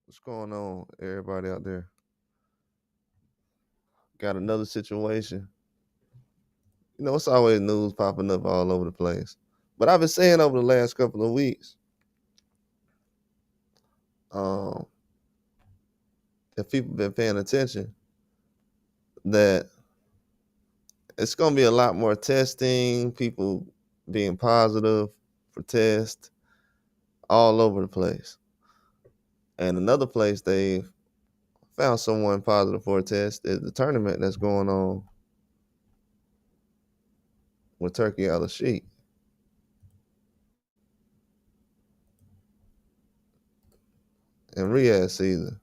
What's going on, everybody out there? Got another situation. It's always news popping up all over the place. But I've been saying over the last couple of weeks, um, if people been paying attention, that it's gonna be a lot more testing, people being positive for tests all over the place. And another place they found someone positive for a test is the tournament that's going on with Turkey Al Sheikh in Riyadh season.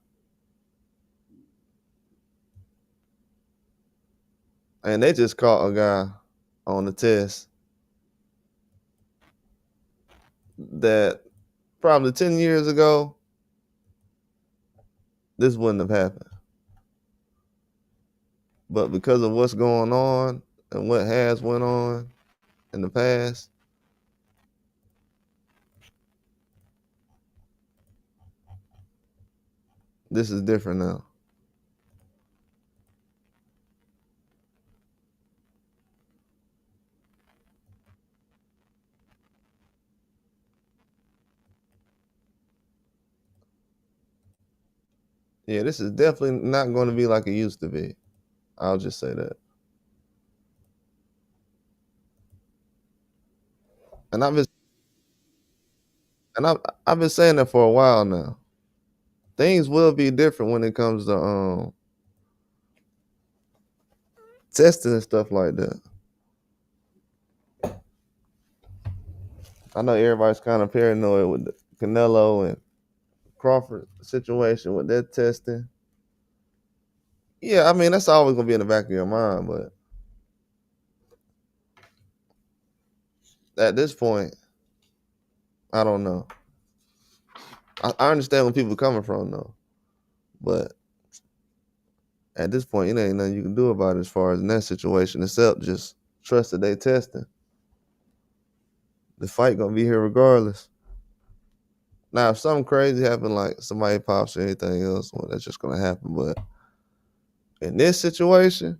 And they just caught a guy on the test that probably 10 years ago, this wouldn't have happened. But because of what's going on and what has went on in the past, this is different now. Yeah, this is definitely not going to be like it used to be. I'll just say that. And I've been saying that for a while now. Things will be different when it comes to testing and stuff like that. I know everybody's kind of paranoid with the Canelo and Crawford situation with that testing. Yeah, I mean that's always gonna be in the back of your mind, but at this point, I don't know. I understand where people are coming from though, but at this point, it ain't nothing you can do about it as far as in that situation, except just trust that they testing. The fight gonna be here regardless. Now, if something crazy happen, like somebody pops or anything else, well, that's just gonna happen. But in this situation,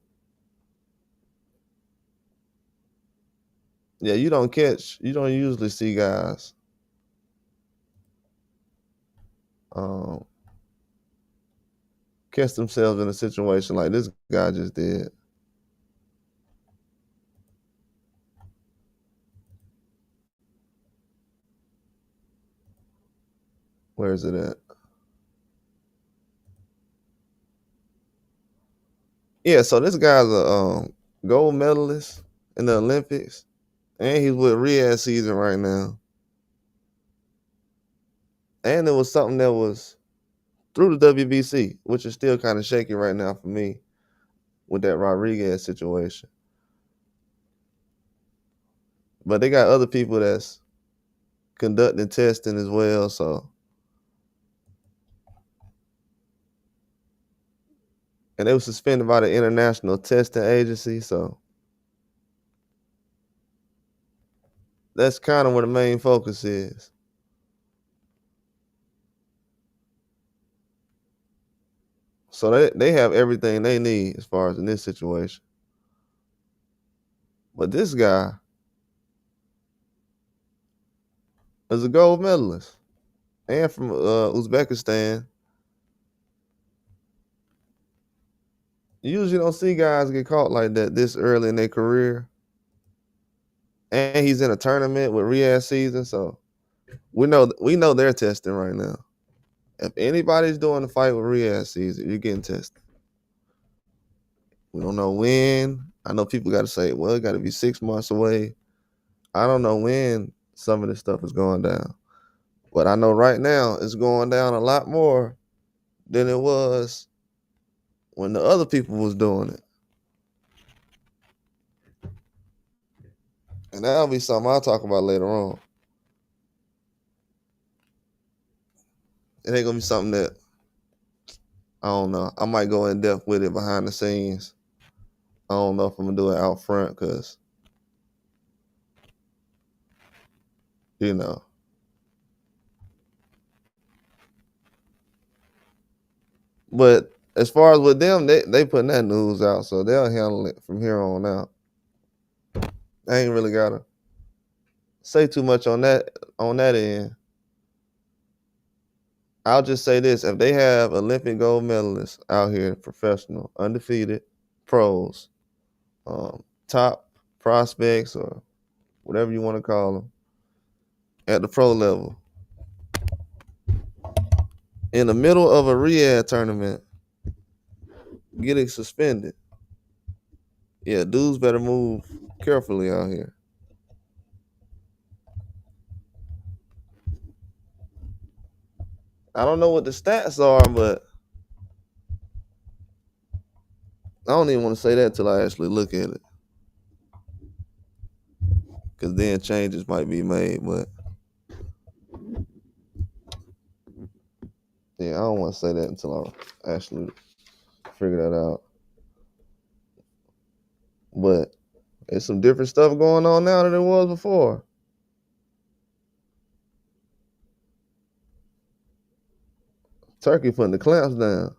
yeah, you don't usually see guys um, catch themselves in a situation like this guy just did. Where is it at? Yeah, so this guy's a gold medalist in the Olympics, and he's with Riyadh season right now. And it was something that was through the WBC, which is still kind of shaky right now for me with that Rodriguez situation. But they got other people that's conducting testing as well, so and they were suspended by the International Testing Agency, so that's kind of where the main focus is. So they have everything they need as far as in this situation. But this guy is a gold medalist and from Uzbekistan. You usually don't see guys get caught like that this early in their career. And he's in a tournament with Riyadh season, so we know they're testing right now. If anybody's doing a fight with Riyadh season, you're getting tested. We don't know when. I know people got to say, well, it got to be 6 months away. I don't know when some of this stuff is going down, but I know right now it's going down a lot more than it was when the other people was doing it. And that'll be something I'll talk about later on. It ain't gonna be something that I don't know. I might go in depth with it behind the scenes. I don't know if I'm gonna do it out front because you know But as far as with them, they putting that news out, so they'll handle it from here on out. I ain't really gotta say too much on that end. I'll just say this: if they have Olympic gold medalists out here, professional, undefeated pros, top prospects or whatever you want to call them, at the pro level, in the middle of a Riyadh tournament, getting suspended, yeah, dudes better move carefully out here. I don't know what the stats are, but I don't even want to say that till I actually look at it, because then changes might be made. But yeah, I don't want to say that until I actually figure that out. But there's some different stuff going on now than there was before. Turkey putting the clamps down.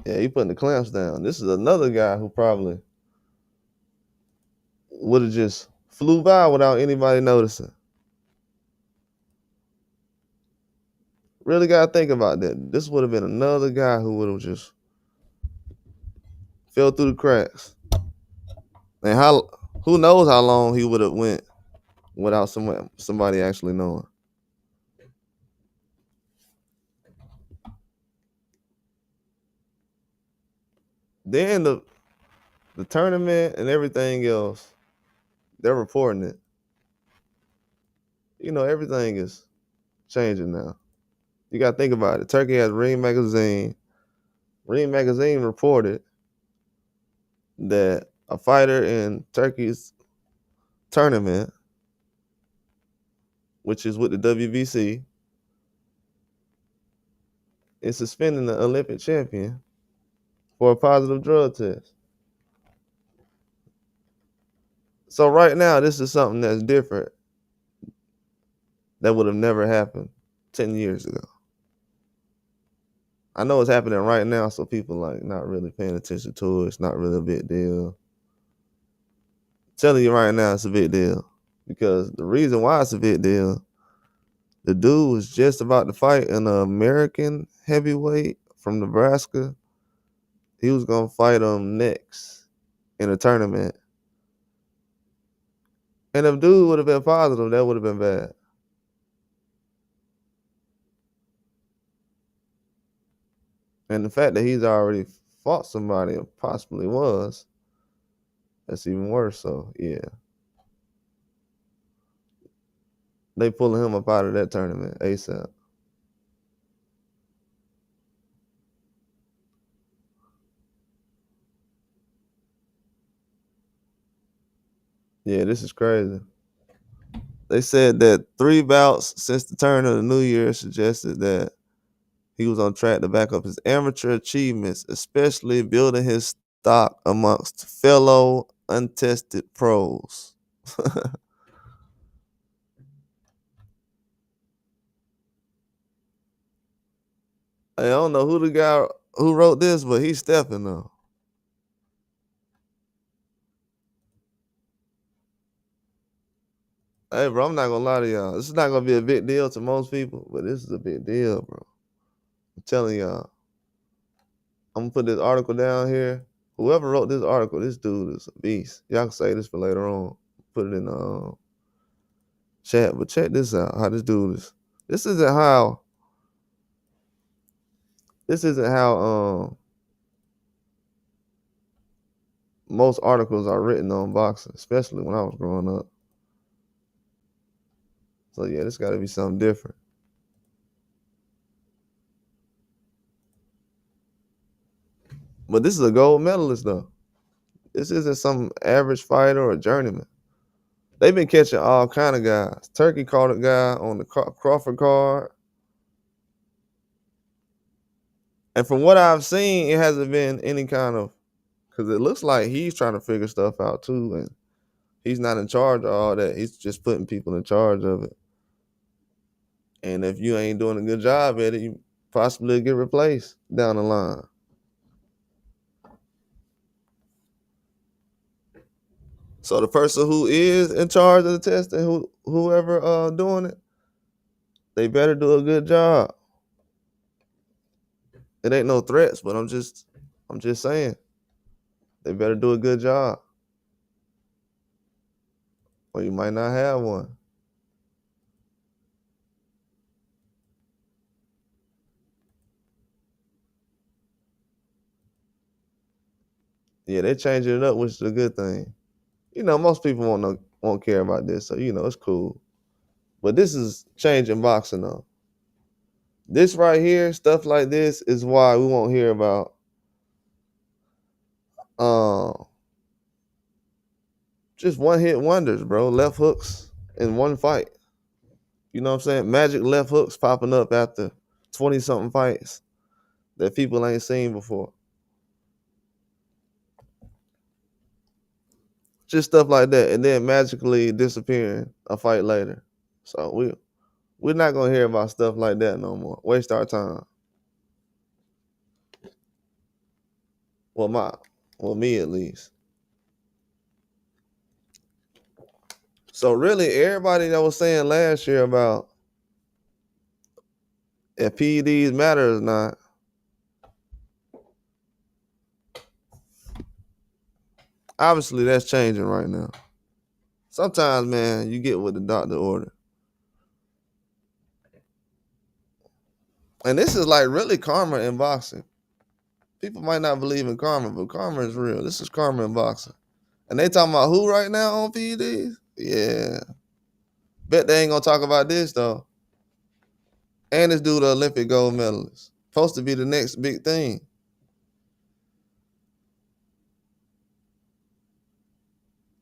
Yeah, he putting the clamps down. This is another guy who probably would have just flew by without anybody noticing. Really got to think about that. This would have been another guy who would have just fell through the cracks. And who knows how long he would have went without somebody actually knowing. Then the tournament and everything else, they're reporting it. You know, everything is changing now. You got to think about it. Turkey has Ring Magazine. Ring Magazine reported that a fighter in Turkey's tournament, which is with the WBC, is suspending the Olympic champion for a positive drug test. So right now, this is something that's different that would have never happened 10 years ago. I know it's happening right now, so people like not really paying attention to it. It's not really a big deal. I'm telling you right now, it's a big deal. Because the reason why it's a big deal, the dude was just about to fight an American heavyweight from Nebraska. He was going to fight him next in a tournament. And if dude would have been positive, that would have been bad. And the fact that he's already fought somebody or possibly was, that's even worse. So, yeah. They pulling him up out of that tournament ASAP. Yeah, this is crazy. They said that 3 bouts since the turn of the new year suggested that he was on track to back up his amateur achievements, especially building his stock amongst fellow untested pros. I don't know who the guy who wrote this, but he's stepping though. Hey, bro, I'm not gonna lie to y'all. This is not gonna be a big deal to most people, but this is a big deal, bro. I'm telling y'all. I'm gonna put this article down here. Whoever wrote this article, this dude is a beast. Y'all can say this for later on. Put it in the chat, but check this out. How this dude is. This isn't how. This isn't how most articles are written on boxing, especially when I was growing up. So yeah, this got to be something different. But this is a gold medalist though. This isn't some average fighter or a journeyman. They've been catching all kind of guys. Turkey caught a guy on the Crawford card. And from what I've seen, it hasn't been any kind of Because it looks like he's trying to figure stuff out too, and he's not in charge of all that. He's just putting people in charge of it. And if you ain't doing a good job at it, you possibly get replaced down the line. So the person who is in charge of the testing, whoever doing it, they better do a good job. It ain't no threats, but I'm just saying, they better do a good job, or you might not have one. Yeah, they changing it up, which is a good thing. Most people won't care about this, so it's cool. But this is changing boxing though. This right here, stuff like this, is why we won't hear about just one hit wonders, bro. Left hooks in one fight. You know what I'm saying? Magic left hooks popping up after 20 something fights that people ain't seen before. Just stuff like that, and then magically disappearing a fight later. So we're not gonna hear about stuff like that no more. Waste our time. Well, me at least. So really, everybody that was saying last year about if PEDs matter or not, obviously that's changing right now. Sometimes, man, you get what the doctor ordered. And this is like really karma in boxing. People might not believe in karma, but karma is real. This is karma in boxing. And they talking about who right now on PEDs? Yeah. Bet they ain't gonna talk about this though. And this dude, the Olympic gold medalist. Supposed to be the next big thing.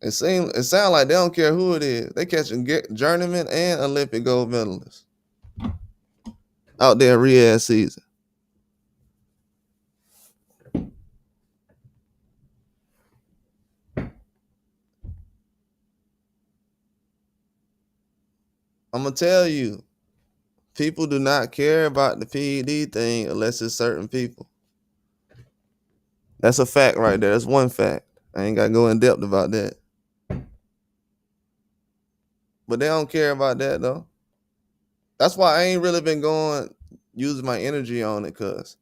It sounds like they don't care who it is. They catching journeyman and Olympic gold medalists out there in Riyadh season. I'm gonna tell you, people do not care about the PED thing unless it's certain people. That's a fact right there. That's one fact. I ain't gotta go in depth about that. But they don't care about that though. That's why I ain't really been using my energy on it, cause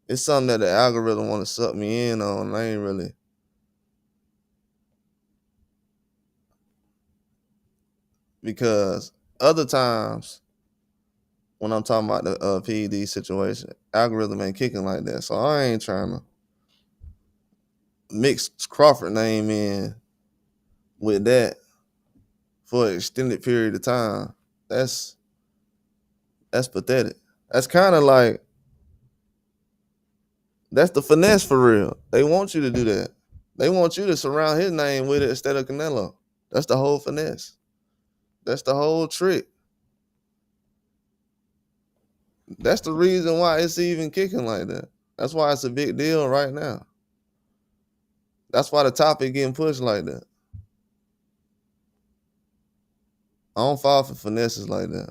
it's something that the algorithm want to suck me in on. And I ain't really. Because other times when I'm talking about the PED situation, algorithm ain't kicking like that. So I ain't trying to mix Crawford name in with that for an extended period of time. That's pathetic. That's kind of like, that's the finesse for real. They want you to do that. They want you to surround his name with it instead of Canelo. That's the whole finesse. That's the whole trick. That's the reason why it's even kicking like that. That's why it's a big deal right now. That's why the topic getting pushed like that. I don't fall for finesses like that.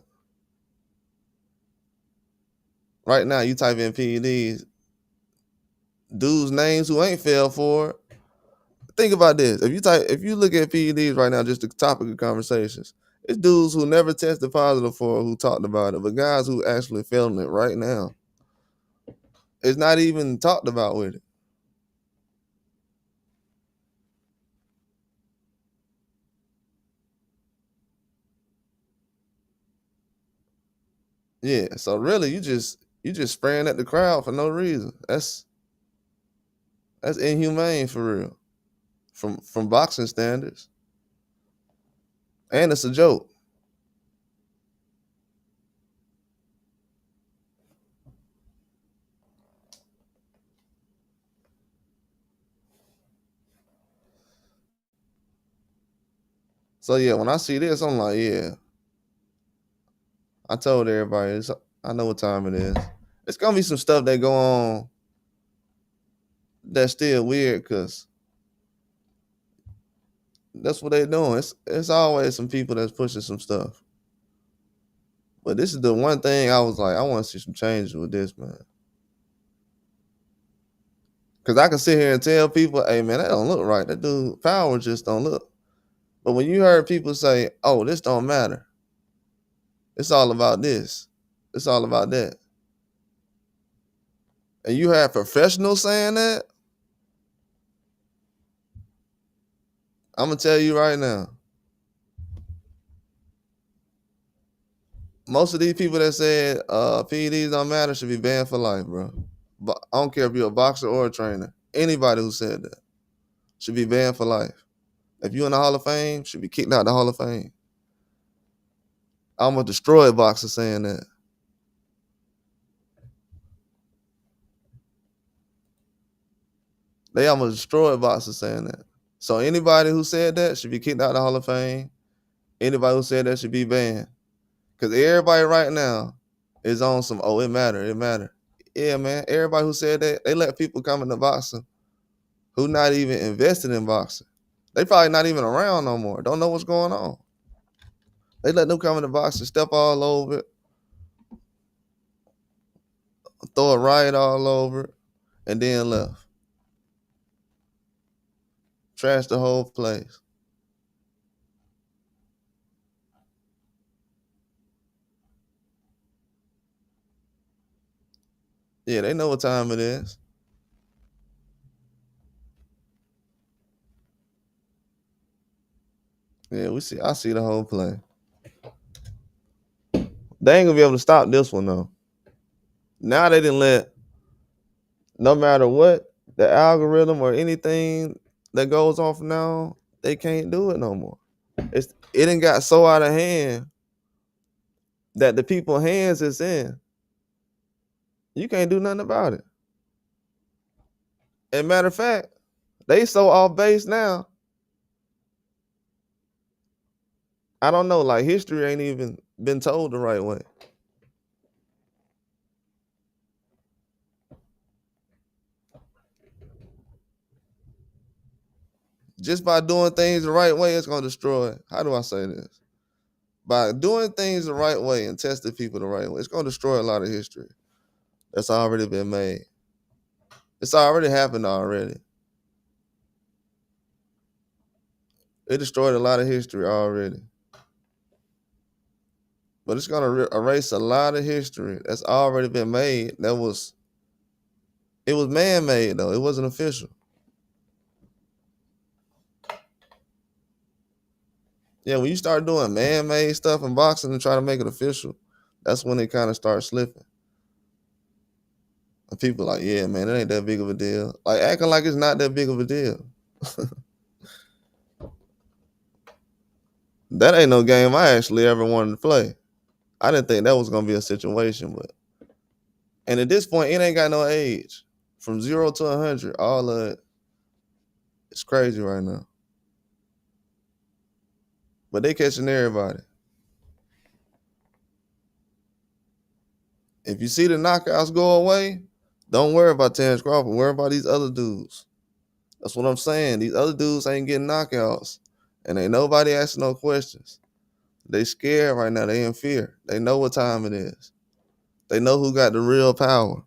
Right now, you type in PEDs, dudes' names who ain't fell for it. Think about this. If you look at PEDs right now, just the topic of conversations, it's dudes who never tested positive for it who talked about it, but guys who actually feeling it right now. It's not even talked about with it. Yeah, so really you just spraying at the crowd for no reason. That's inhumane for real. From boxing standards. And it's a joke. So yeah, when I see this, I'm like, yeah. I told everybody, I know what time it is. It's gonna be some stuff that go on that's still weird because that's what they doing. It's always some people that's pushing some stuff. But this is the one thing I was like, I want to see some changes with this, man. Because I can sit here and tell people, hey, man, that don't look right. That dude power just don't look. But when you heard people say, oh, this don't matter. It's all about this. It's all about that. And you have professionals saying that, I'm going to tell you right now, most of these people that said PEDs don't matter should be banned for life, bro. But I don't care if you're a boxer or a trainer. Anybody who said that should be banned for life. If you're in the Hall of Fame, should be kicked out of the Hall of Fame. I almost destroyed boxers saying that. They almost destroyed boxers saying that. So anybody who said that should be kicked out of the Hall of Fame. Anybody who said that should be banned. Because everybody right now is on some, oh, it matter, it matter. Yeah, man. Everybody who said that, they let people come into boxing who not even invested in boxing. They probably not even around no more. Don't know what's going on. They let them come into boxing, step all over it, throw a riot all over it, and then left. Trash the whole place. Yeah, they know what time it is. Yeah, I see the whole play. They ain't gonna be able to stop this one though. Now they didn't let, no matter what, the algorithm or anything that goes on from now, they can't do it no more. It done got so out of hand that the people's hands is in. You can't do nothing about it. And matter of fact, they so off base now. I don't know, like history ain't even been told the right way. Just by doing things the right way, it's gonna destroy it. How do I say this? By doing things the right way and testing people the right way, it's gonna destroy a lot of history that's already been made. It's already happened already. It destroyed a lot of history already. But it's gonna erase a lot of history that's already been made. It was man-made though. It wasn't official. Yeah, when you start doing man-made stuff in boxing and try to make it official, that's when it kind of starts slipping. And people like, yeah, man, it ain't that big of a deal. Like acting like it's not that big of a deal. That ain't no game I actually ever wanted to play. I didn't think that was gonna be a situation, but and at this point, it ain't got no age. From 0 to 100, all of it, it's crazy right now. But they catching everybody. If you see the knockouts go away, don't worry about Terrence Crawford. Worry about these other dudes. That's what I'm saying. These other dudes ain't getting knockouts. And ain't nobody asking no questions. They scared right now. They in fear. They know what time it is. They know who got the real power.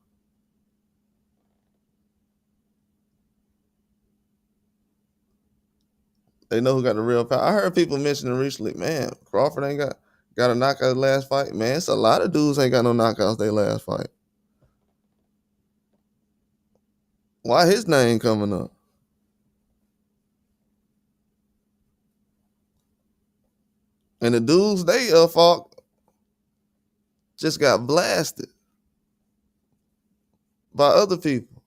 They know who got the real power. I heard people mentioning recently, man, Crawford ain't got a knockout last fight. Man, it's a lot of dudes ain't got no knockouts their last fight. Why his name coming up? And the dudes they fought just got blasted by other people.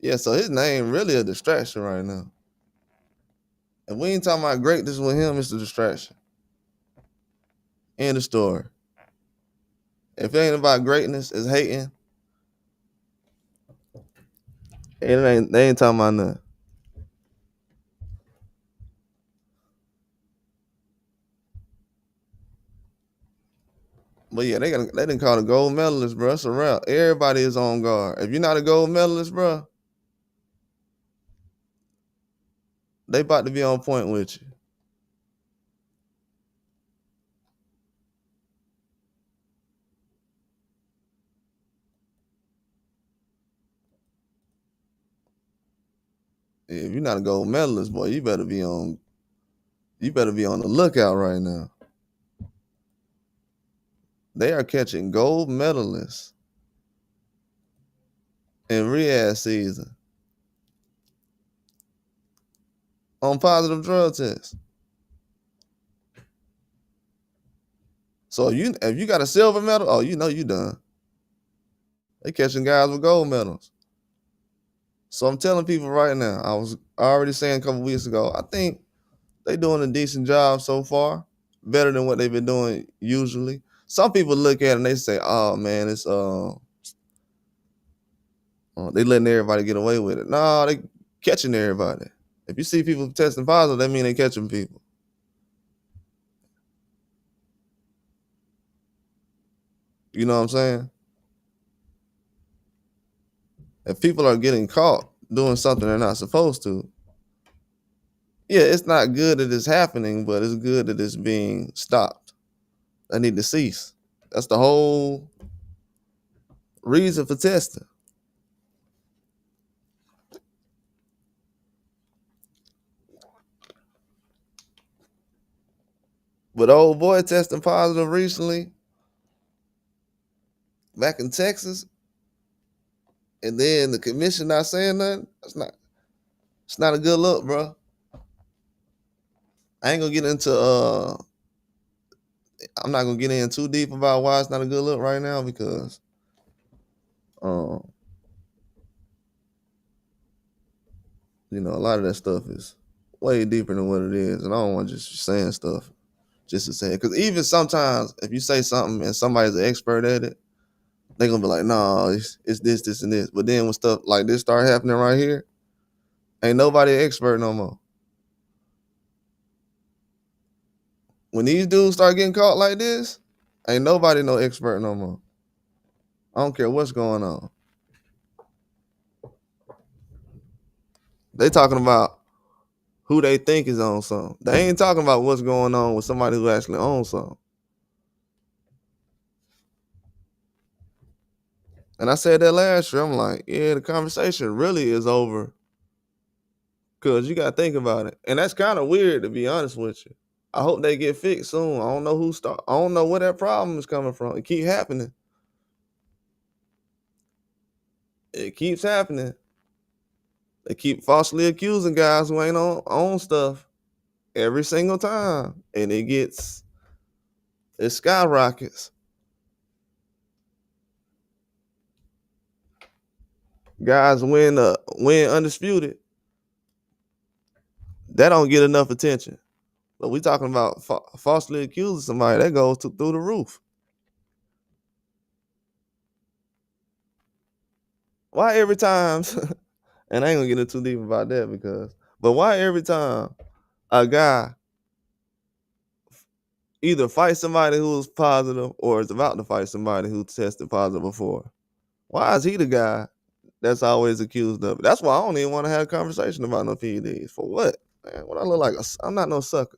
Yeah, so his name really a distraction right now. And we ain't talking about greatness with him, it's a distraction. End of story. If it ain't about greatness, it's hating. And they ain't talking about nothing. But yeah, they didn't call a gold medalist, bro. It's a wrap. Everybody is on guard. If you're not a gold medalist, bro, they about to be on point with you. If you're not a gold medalist, boy, you better be on the lookout right now. They are catching gold medalists in Riyadh season on positive drug tests. So if you got a silver medal, oh, you know you done. They catching guys with gold medals. So I'm telling people right now, I was already saying a couple weeks ago, I think they doing a decent job so far, better than what they've been doing usually. Some people look at it and they say, "Oh man, it's they letting everybody get away with it." No, they catching everybody. If you see people testing positive, that mean they catching people. You know what I'm saying? If people are getting caught doing something they're not supposed to, yeah, it's not good that it's happening, but it's good that it's being stopped. They need to cease. That's the whole reason for testing. But old boy testing positive recently back in Texas, and then the commission not saying nothing. It's not a good look, bro. I ain't gonna get into I'm not gonna get in too deep about why it's not a good look right now because um a lot of that stuff is way deeper than what it is, and I don't want just saying stuff just to say it. Because even sometimes if you say something and somebody's an expert at it, they gonna be like, "No, it's this, this, and this." But then when stuff like this start happening right here, ain't nobody an expert no more. When these dudes start getting caught like this, ain't nobody no expert no more. I don't care what's going on. They talking about who they think is on something. They ain't talking about what's going on with somebody who actually owns something. And I said that last year. I'm like, yeah, the conversation really is over. Cause you gotta think about it. And that's kind of weird to be honest with you. I hope they get fixed soon. I don't know I don't know where that problem is coming from. It keep happening. It keeps happening. They keep falsely accusing guys who ain't on stuff every single time. And it skyrockets. Guys win undisputed. That don't get enough attention. But we talking about falsely accusing somebody, that goes through the roof. Why every time, and I ain't gonna get into too deep about that but why every time a guy either fight somebody who's positive or is about to fight somebody who tested positive before, why is he the guy that's always accused of it? That's why I don't even want to have a conversation about no PEDs. For what? Man, what I look like? I'm not no sucker.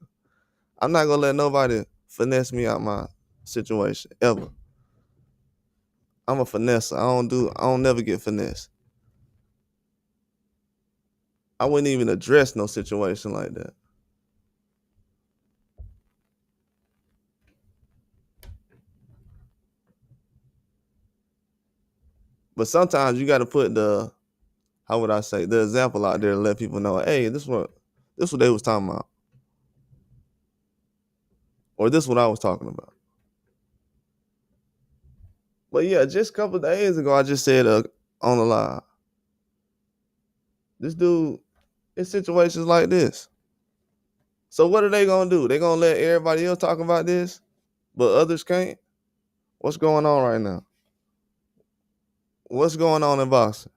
I'm not gonna let nobody finesse me out my situation ever. I'm a finesser. I don't never get finessed. I wouldn't even address no situation like that. But sometimes you got to put how would I say, the example out there to let people know, hey, this what they was talking about, or this what I was talking about. But yeah, just a couple of days ago, I just said on the live, this dude, in situations like this. So what are they gonna do? They gonna let everybody else talk about this, but others can't? What's going on right now? What's going on in boxing?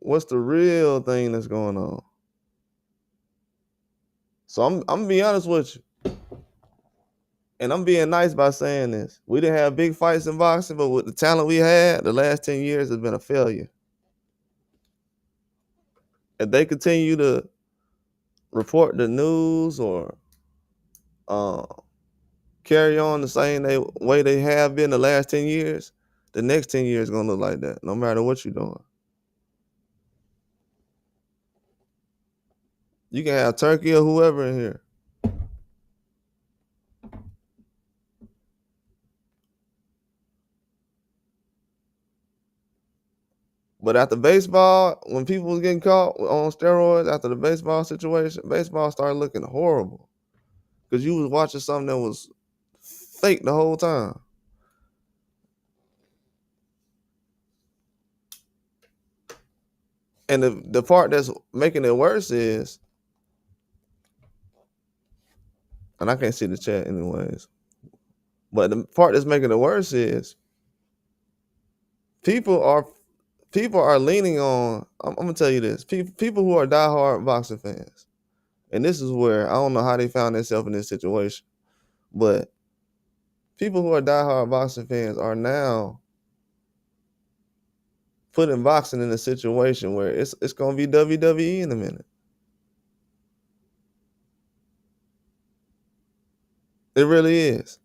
What's the real thing that's going on? So I'm gonna be honest with you, and I'm being nice by saying this. We didn't have big fights in boxing, but with the talent we had, the last 10 years has been a failure. If they continue to report the news or uh, carry on the same way they have been the last 10 years, the next 10 years is gonna look like that, no matter what you're doing. You can have Turkey or whoever in here. But after baseball, when people was getting caught on steroids after the baseball situation, baseball started looking horrible because you was watching something that was fake the whole time. And the part that's making it worse is, and I can't see the chat anyways, but the part that's making it worse is people are leaning on. I'm gonna tell you this: people who are diehard boxing fans, and this is where I don't know how they found themselves in this situation, but people who are diehard boxing fans are now putting boxing in a situation where it's gonna be WWE in a minute. It really is.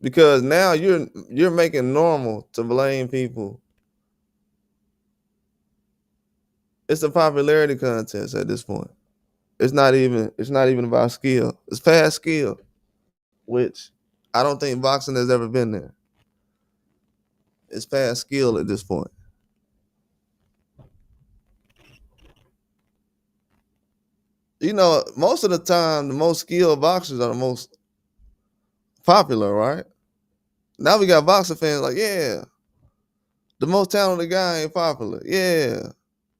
Because now you're making normal to blame people. It's a popularity contest at this point. It's not even about skill. It's past skill, which I don't think boxing has ever been there. It's past skill at this point. You know, most of the time, the most skilled boxers are the most popular, right? Now we got boxing fans like, yeah, the most talented guy ain't popular. Yeah.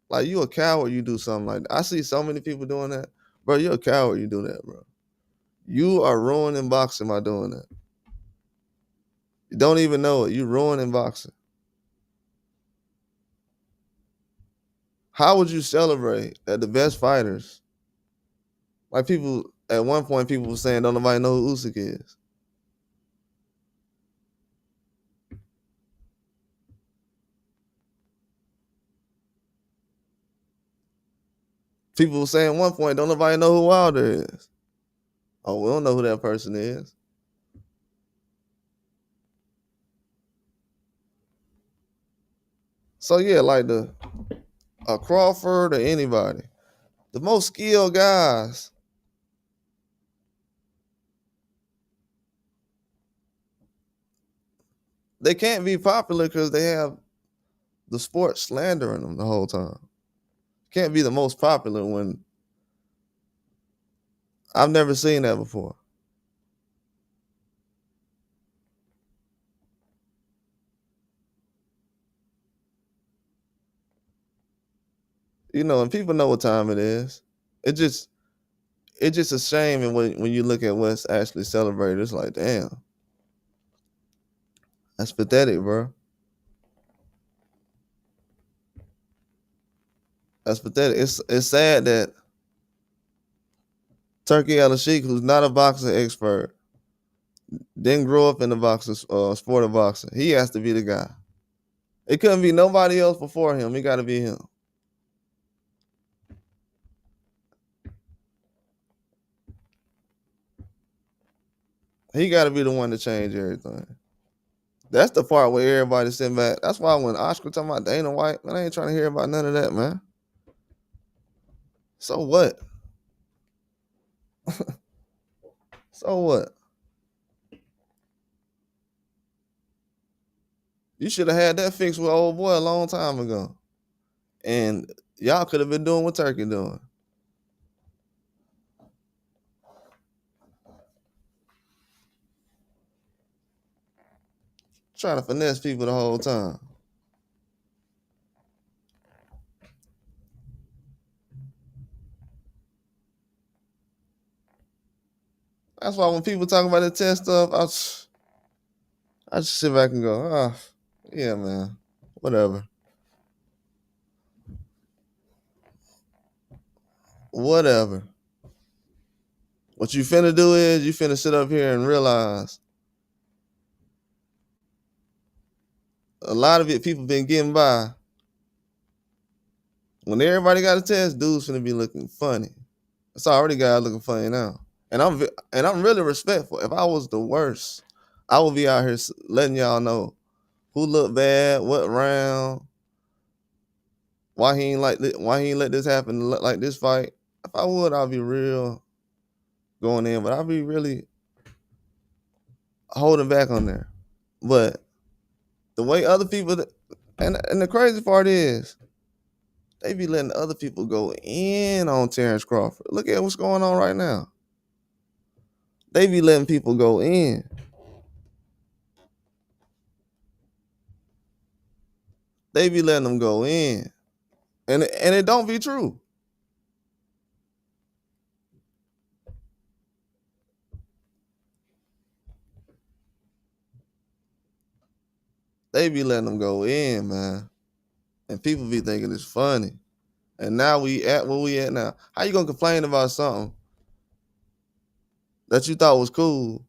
Like, you a coward, you do something like that. I see so many people doing that. Bro, you're a coward, you do that, bro. You are ruining boxing by doing that. You don't even know it. You ruining boxing. How would you celebrate that the best fighters, like people, at one point people were saying don't nobody know who Usyk is. People were saying at one point don't nobody know who Wilder is. Oh, we don't know who that person is. So yeah, like a Crawford or anybody, the most skilled guys, they can't be popular because they have the sport slandering them the whole time. Can't be the most popular when I've never seen that before. You know, and people know what time it is. It just it's just a shame, and when you look at what's actually celebrated, it's like, damn, that's pathetic, bro. That's pathetic. It's sad that Turkey Al Sheikh, who's not a boxing expert, didn't grow up in the boxing sport of boxing. He has to be the guy. It couldn't be nobody else before him. It got to be him. He got to be the one to change everything. That's the part where everybody's sitting back. That's why when Oscar talking about Dana White, man, I ain't trying to hear about none of that, man. So what? So what? You should have had that fixed with old boy a long time ago. And y'all could have been doing what Turkey doing. Trying to finesse people the whole time. That's why when people talk about the test stuff, I just sit back and go, yeah, man, whatever. Whatever. What you finna do is you finna sit up here and realize a lot of it people been getting by. When everybody got a test, dudes finna be looking funny. It's already guys looking funny now. And I'm really respectful. If I was the worst, I would be out here letting y'all know who looked bad, what round, why he ain't let this happen like this fight. If I would, I'd be real going in, but I'd be really holding back on there. But the way other people, and the crazy part is, they be letting other people go in on Terrence Crawford. Look at what's going on right now. They be letting people go in. They be letting them go in. And it don't be true. They be letting them go in, man. And people be thinking it's funny. And now we at where we at now. How you gonna complain about something that you thought was cool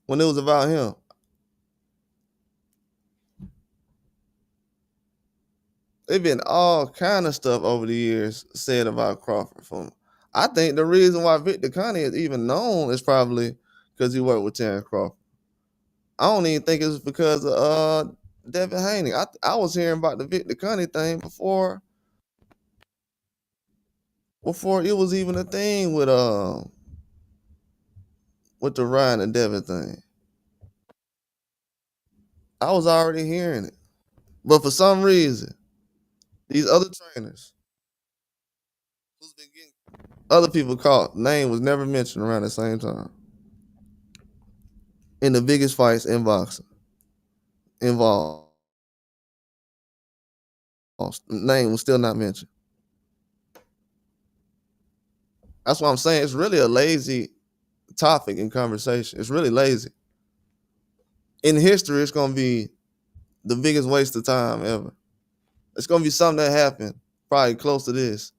when it was about him? There been all kind of stuff over the years said about Crawford. I think the reason why Victor Connie is even known is probably because he worked with Terrence Crawford. I don't even think it's because of Devin Haney. I was hearing about the Victor Connie thing before it was even a thing with the Ryan and Devin thing. I was already hearing it. But for some reason, these other trainers who's been getting other people caught, name was never mentioned around the same time. In the biggest fights in boxing involved. Name was still not mentioned. That's what I'm saying. It's really a lazy topic in conversation. It's really lazy. In history, it's gonna be the biggest waste of time ever. It's gonna be something that happened probably close to this.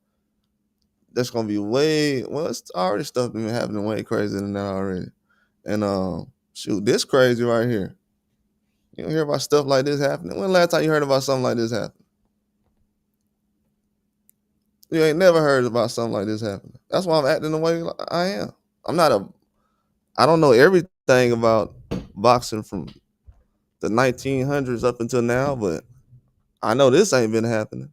That's gonna be it's already stuff that been happening way crazier than that already. And shoot, this crazy right here. You don't hear about stuff like this happening. When the last time you heard about something like this happening? You ain't never heard about something like this happening. That's why I'm acting the way I am. I don't know everything about boxing from the 1900s up until now, but I know this ain't been happening.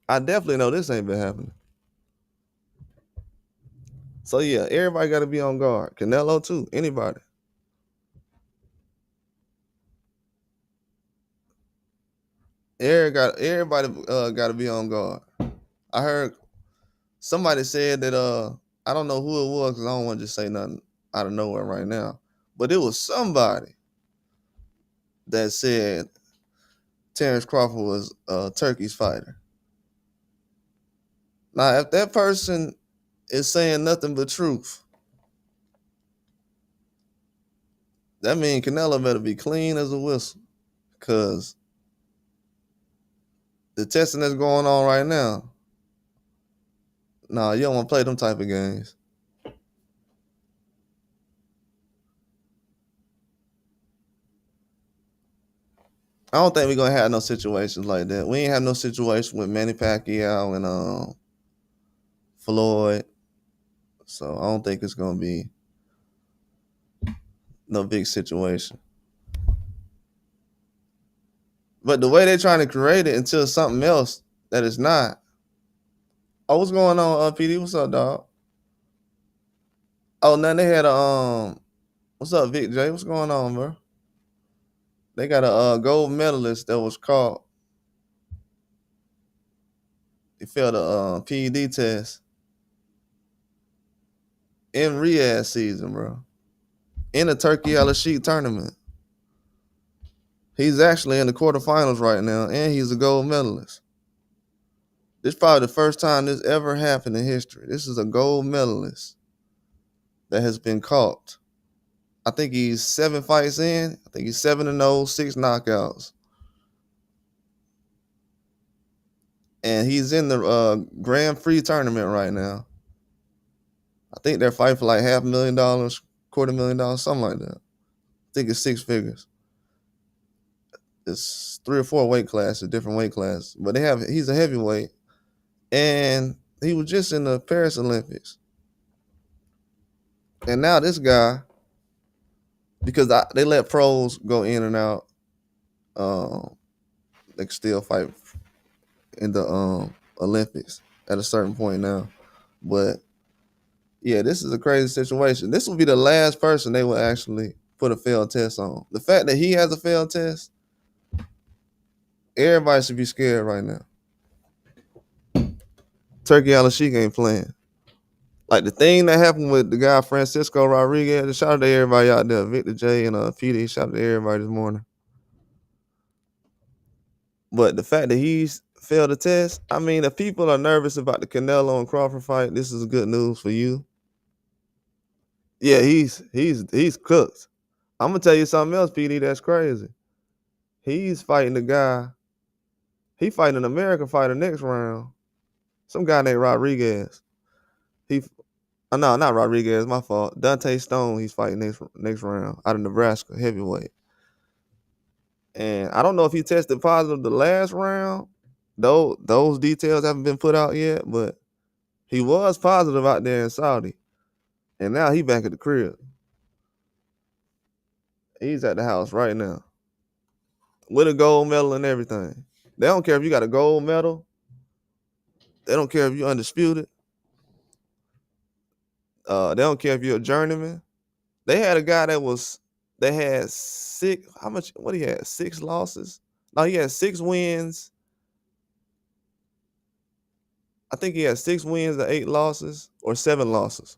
I definitely know this ain't been happening. So yeah, everybody got to be on guard. Canelo too. Anybody. Everybody got to be on guard. I heard somebody said that I don't know who it was because I don't want to just say nothing out of nowhere right now, but it was somebody that said Terrence Crawford was Turkey's fighter. Now, if that person is saying nothing but truth, that means Canelo better be clean as a whistle, because the testing that's going on right now, nah, you don't want to play them type of games. I don't think we're gonna have no situations like that. We ain't have no situation with Manny Pacquiao and Floyd, so I don't think it's gonna be no big situation. But the way they're trying to create it into something else that it's not. Oh, what's going on, PD? What's up, dog? Oh, now they had a what's up, Vic J? What's going on, bro? They got a gold medalist that was caught. He failed a PED test in Riyadh season, bro. In the Turkey Al Sheikh tournament. He's actually in the quarterfinals right now, and he's a gold medalist. This is probably the first time this ever happened in history. This is a gold medalist that has been caught I think he's 7 fights in. I think he's 7-0, 6 knockouts. And he's in the Grand Prix tournament right now. I think they're fighting for like $500,000, $250,000, something like that. I think it's 6 figures. It's 3 or 4 weight classes, different weight classes. But he's a heavyweight. And he was just in the Paris Olympics. And now this guy, because they let pros go in and out, they can still fight in the Olympics at a certain point now. But yeah, this is a crazy situation. This will be the last person they will actually put a failed test on. The fact that he has a failed test, everybody should be scared right now. Turkey Al-Sheikh ain't playing. Like the thing that happened with the guy Francisco Rodriguez, shout out to everybody out there, Victor J and PD, shout out to everybody this morning. But the fact that he's failed the test, I mean, if people are nervous about the Canelo and Crawford fight, this is good news for you. Yeah, he's cooked. I'm gonna tell you something else, PD, that's crazy. He's fighting the guy. He fighting an American fighter next round. Some guy named Rodriguez. No, not Rodriguez, my fault. Dante Stone, he's fighting next round out of Nebraska, heavyweight. And I don't know if he tested positive the last round. Those details haven't been put out yet, but he was positive out there in Saudi. And now he back at the crib. He's at the house right now. With a gold medal and everything. They don't care if you got a gold medal. They don't care if you're undisputed. They don't care if you're a journeyman. They had a guy that had 6, what he had, 6 losses? No, he had 6 wins. I think he had 6 wins and 8 losses or 7 losses.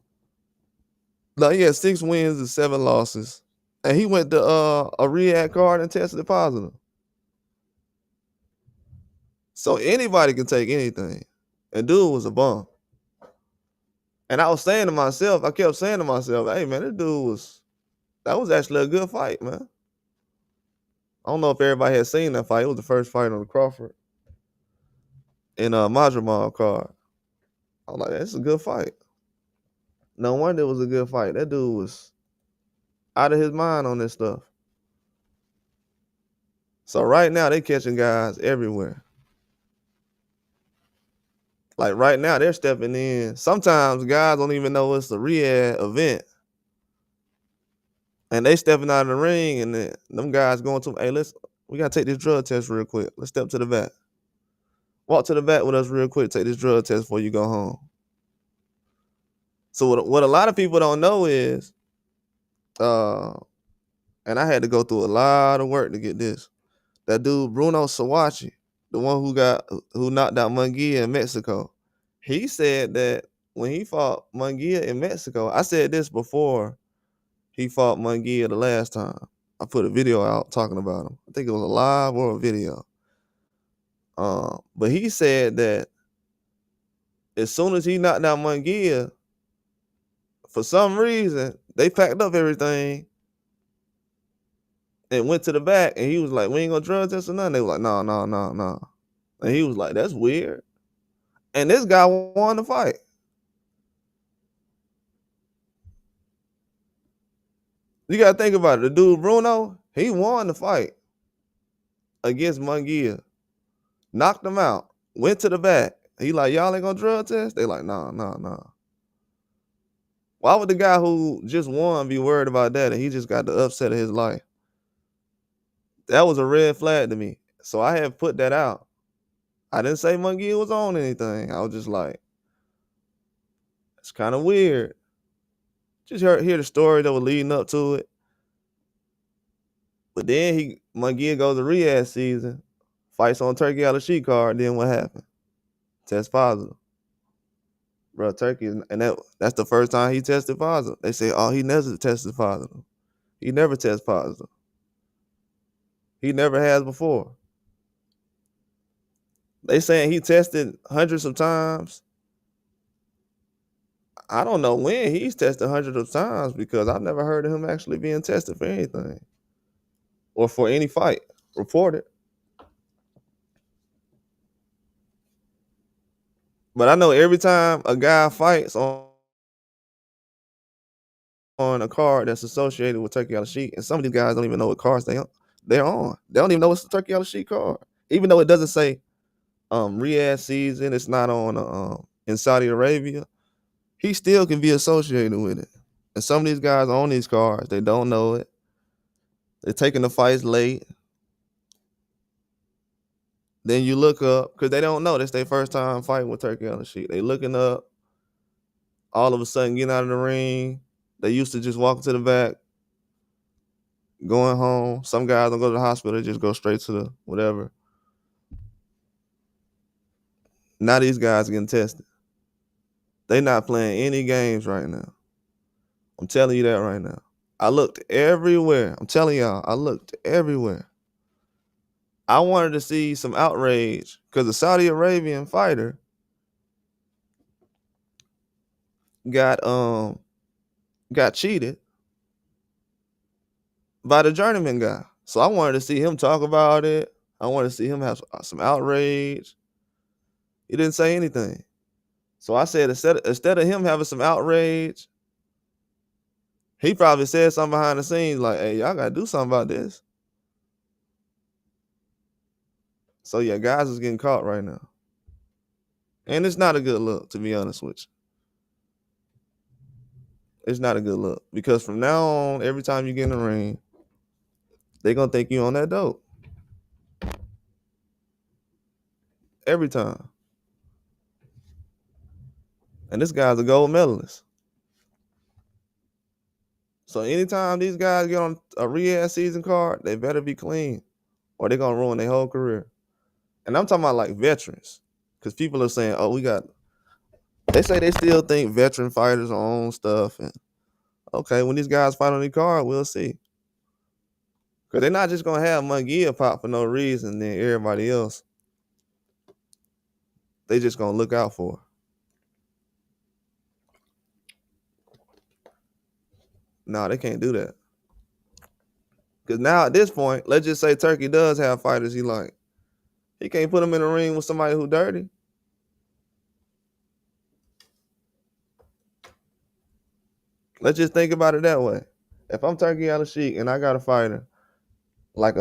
No, he had 6 wins and 7 losses. And he went to a Riyadh card and tested positive. So anybody can take anything. And dude was a bum. And I was saying to myself, I kept saying to myself, hey man, that was actually a good fight, man. I don't know if everybody had seen that fight. It was the first fight on the Crawford in a Majramal card. I was like, that's a good fight. No wonder it was a good fight. That dude was out of his mind on this stuff. So right now they catching guys everywhere. Like right now they're stepping in. Sometimes guys don't even know it's a Riyadh event. And they stepping out of the ring and then them guys going to, hey, we gotta take this drug test real quick. Let's step to the back. Walk to the back with us real quick. Take this drug test before you go home. So what a lot of people don't know is, and I had to go through a lot of work to get this. That dude Bruno Sawachi, the one who knocked out Munguia in Mexico, he said that when he fought Munguia in Mexico, I said this before he fought Munguia the last time. I put a video out talking about him. I think it was a live or a video. But he said that as soon as he knocked out Munguia, for some reason, they packed up everything and went to the back, and he was like, we ain't gonna drug test or nothing. They were like, no. And he was like, that's weird. And this guy won the fight. You gotta think about it. The dude Bruno, he won the fight against Munguia. Knocked him out. Went to the back. He like, y'all ain't gonna drug test? They like, no. Why would the guy who just won be worried about that and he just got the upset of his life? That was a red flag to me. So I had put that out. I didn't say Munguia was on anything. I was just like, it's kind of weird. Just hear the story that was leading up to it. But then Munguia goes to Riyadh season, fights on Turkey Al-Sheikh card. Then what happened? Test positive. Bro, Turkey, and that's the first time he tested positive. They say, oh, he never tested positive. He never tests positive. He never has before. They saying he tested hundreds of times. I don't know when he's tested hundreds of times because I've never heard of him actually being tested for anything or for any fight reported. But I know every time a guy fights on a card that's associated with Turkey Al-Sheikh, and some of these guys don't even know what cards they're on. They don't even know it's the Turkey Al-Sheikh card, even though it doesn't say Riyadh season. It's not on in Saudi Arabia. He still can be associated with it. And some of these guys own these cards. They don't know it. They're taking the fights late. Then you look up because they don't know. That's their first time fighting with Turkey Al-Sheikh. They looking up. All of a sudden, getting out of the ring. They used to just walk to the back, going home. Some guys don't go to the hospital. They just go straight to the whatever. Now these guys getting tested. They not playing any games right now. I'm telling you that right now. I looked everywhere. I'm telling y'all, I looked everywhere. I wanted to see some outrage because the Saudi Arabian fighter got cheated by the journeyman guy. So I wanted to see him talk about it. I wanted to see him have some outrage. He didn't say anything. So I said instead of him having some outrage, he probably said something behind the scenes like, hey, y'all gotta do something about this. So yeah, guys is getting caught right now. And it's not a good look, to be honest with you. It's not a good look. Because from now on, every time you get in the ring, they're gonna think you on that dope. Every time. And this guy's a gold medalist. So anytime these guys get on a Riyadh season card, they better be clean or they're gonna ruin their whole career. And I'm talking about like veterans. Because people are saying, oh, they say they still think veteran fighters are on stuff. And okay, when these guys fight on the card, we'll see. Because they're not just gonna have Munguia pop for no reason, then everybody else, they just gonna look out for. No, they can't do that. Because now at this point, let's just say Turkey does have fighters he like. He can't put them in the ring with somebody who dirty. Let's just think about it that way. If I'm Turkey Al-Sheikh and I got a fighter, like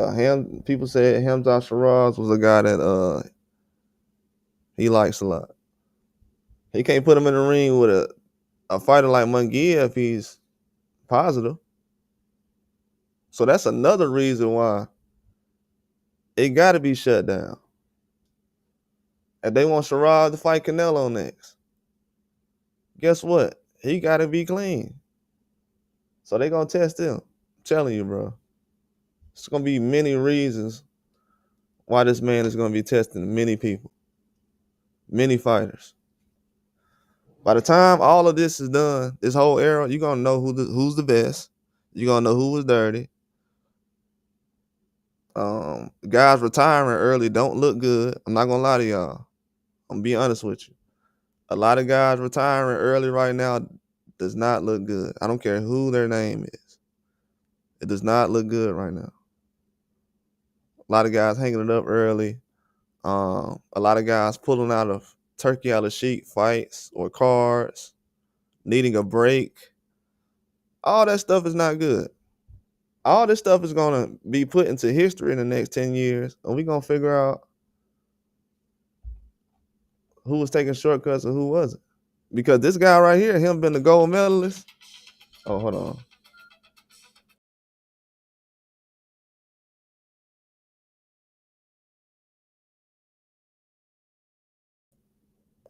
people said Hamza Shiraz was a guy that he likes a lot. He can't put him in the ring with a fighter like Munguia if he's positive. So that's another reason why it got to be shut down. If they want Shiraz to fight Canelo next, guess what? He got to be clean. So they going to test him. I'm telling you, bro. It's going to be many reasons why this man is going to be testing many people, many fighters. By the time all of this is done, this whole era, you're going to know who's the best. You're going to know who was dirty. Guys retiring early don't look good. I'm not going to lie to y'all. I'm being honest with you. A lot of guys retiring early right now does not look good. I don't care who their name is. It does not look good right now. A lot of guys hanging it up early. A lot of guys pulling out of Turkey Al-Sheikh fights or cards, needing a break. All that stuff is not good. All this stuff is going to be put into history in the next 10 years, and we're going to figure out who was taking shortcuts and who wasn't. Because this guy right here, him being the gold medalist. Oh, hold on.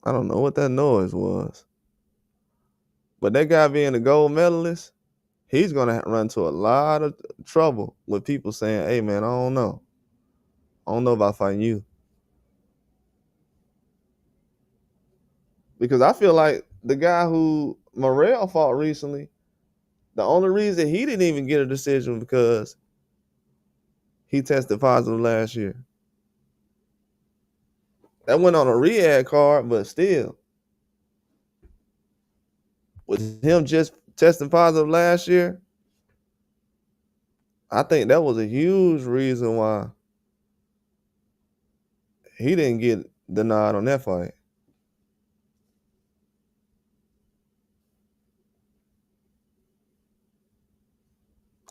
I don't know what that noise was. But that guy being the gold medalist, he's going to run into a lot of trouble with people saying, hey, man, I don't know. I don't know about fighting you. Because I feel like the guy who Morrell fought recently, the only reason he didn't even get a decision because he tested positive last year. That went on a Riyadh card, but still. with him just testing positive last year, I think that was a huge reason why he didn't get denied on that fight.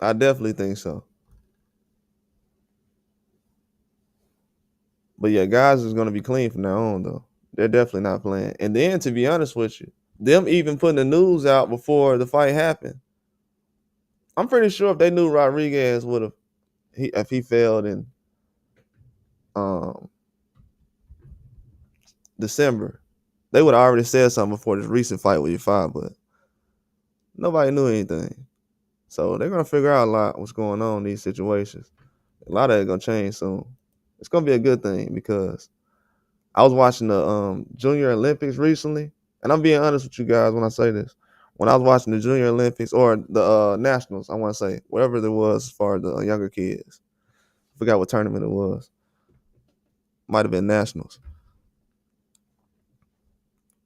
I definitely think so. But yeah, guys is gonna be clean from now on though. They're definitely not playing. And then to be honest with you, them even putting the news out before the fight happened, I'm pretty sure if they knew Rodriguez would have if he failed in um December, they would have already said something before this recent fight with Ufai, but nobody knew anything. So they're gonna figure out a lot what's going on in these situations. A lot of it gonna change soon. It's gonna be a good thing because I was watching the Junior Olympics recently, and I'm being honest with you guys when I say this. When I was watching the Junior Olympics or the Nationals, I want to say whatever there was as far as the younger kids. I forgot what tournament it was. Might have been Nationals.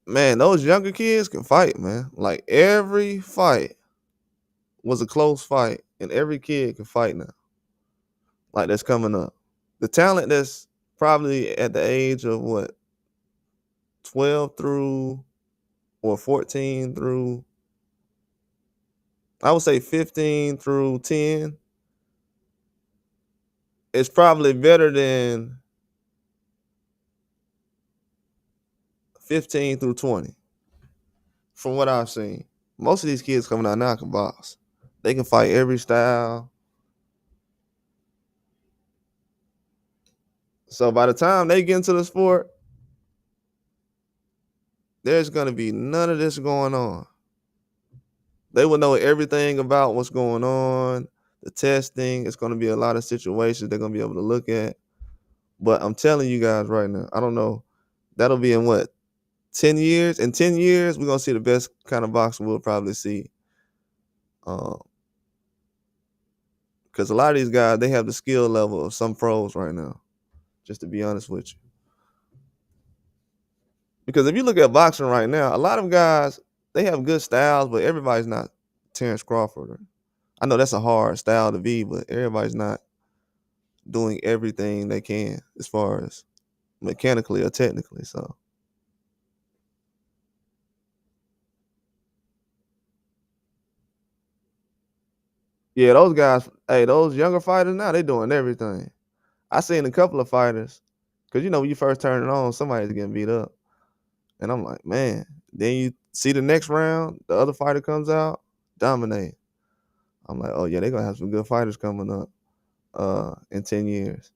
Man, those younger kids can fight, man. Like every fight was a close fight, and every kid can fight now. Like that's coming up. The talent that's probably at the age of what 12 through or 14 through I would say 15 through 10 is probably better than 15 through 20 from what I've seen. Most of these kids coming out now can box. They can fight every style. So by the time they get into the sport, there's going to be none of this going on. They will know everything about what's going on, the testing. It's going to be a lot of situations they're going to be able to look at. But I'm telling you guys right now, I don't know. That'll be in what, 10 years? In 10 years, we're going to see the best kind of boxing we'll probably see. Because a lot of these guys, they have the skill level of some pros right now, just to be honest with you. Because if you look at boxing right now, a lot of guys, they have good styles, but everybody's not Terrence Crawford. I know that's a hard style to be, but everybody's not doing everything they can as far as mechanically or technically. So yeah, those guys, hey, those younger fighters now, they doing everything. I seen a couple of fighters, because you know when you first turn it on, somebody's getting beat up. And I'm like, man, then you see the next round, the other fighter comes out, dominate. I'm like, oh yeah, they're gonna have some good fighters coming up in 10 years.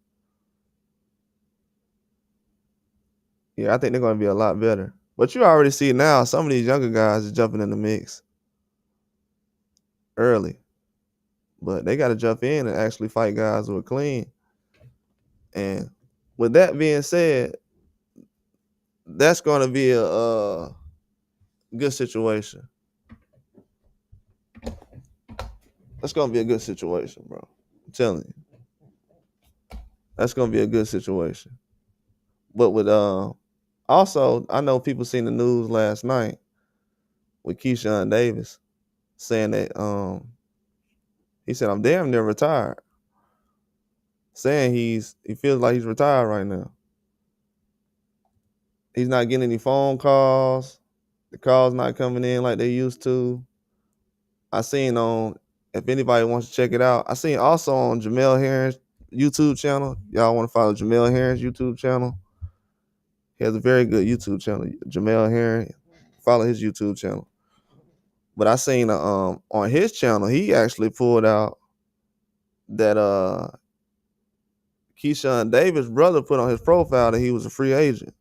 Yeah, I think they're gonna be a lot better. But you already see now some of these younger guys is jumping in the mix early. But they gotta jump in and actually fight guys who are clean. And with that being said, that's gonna be a good situation. That's gonna be a good situation, bro. I'm telling you. That's gonna be a good situation. But with also, I know people seen the news last night with Keyshawn Davis saying that he said I'm damn near retired. Saying he feels like he's retired right now. He's not getting any phone calls. The calls not coming in like they used to. I seen on, if anybody wants to check it out, I seen also on Jamel Herring's YouTube channel. Y'all want to follow Jamel Herring's YouTube channel? He has a very good YouTube channel, Jamel Herring. Follow his YouTube channel. But I seen on his channel, he actually pulled out that Keyshawn Davis' brother put on his profile that he was a free agent.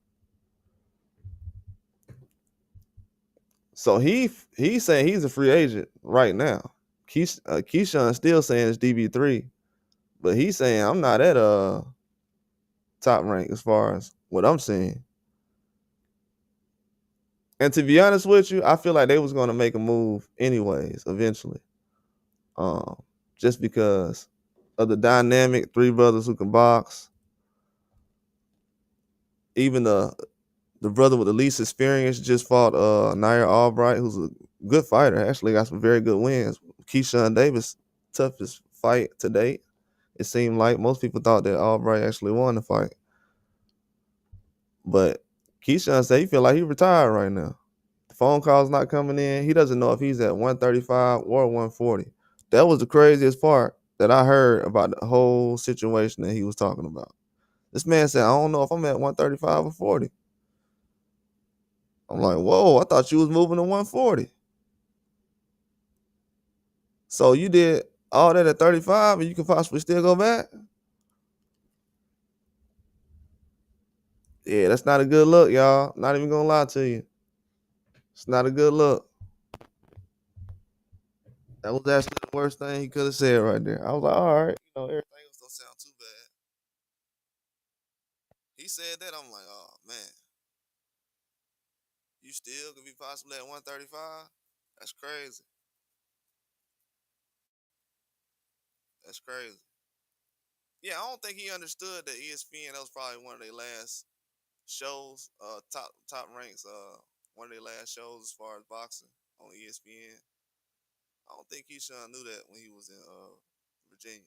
So he's saying he's a free agent right now. Keyshawn still saying it's DB3, but he's saying I'm not at top rank as far as what I'm seeing. And to be honest with you, I feel like they was going to make a move anyways eventually. Just because of the dynamic, three brothers who can box. Even the brother with the least experience just fought Nair Albright, who's a Good fighter. Actually got some very good wins. Keyshawn Davis, toughest fight to date. It seemed like most people thought that Albright actually won the fight. But Keyshawn said he feel like he retired right now. The phone calls not coming in. He doesn't know if he's at 135 or 140. That was the craziest part that I heard about the whole situation that he was talking about. This man said, I don't know if I'm at 135 or 40. I'm like, whoa, I thought you was moving to 140. So you did all that at 35 and you can possibly still go back? Yeah, that's not a good look, y'all. Not even gonna lie to you. It's not a good look. That was actually the worst thing he could have said right there. I was like, all right, everything else don't sound too bad. He said that, I'm like, oh man, you still could be possibly at 135? That's crazy. That's crazy. Yeah, I don't think he understood that ESPN, that was probably one of their last shows, top ranks, one of their last shows as far as boxing on ESPN. I don't think Keyshawn knew that when he was in Virginia.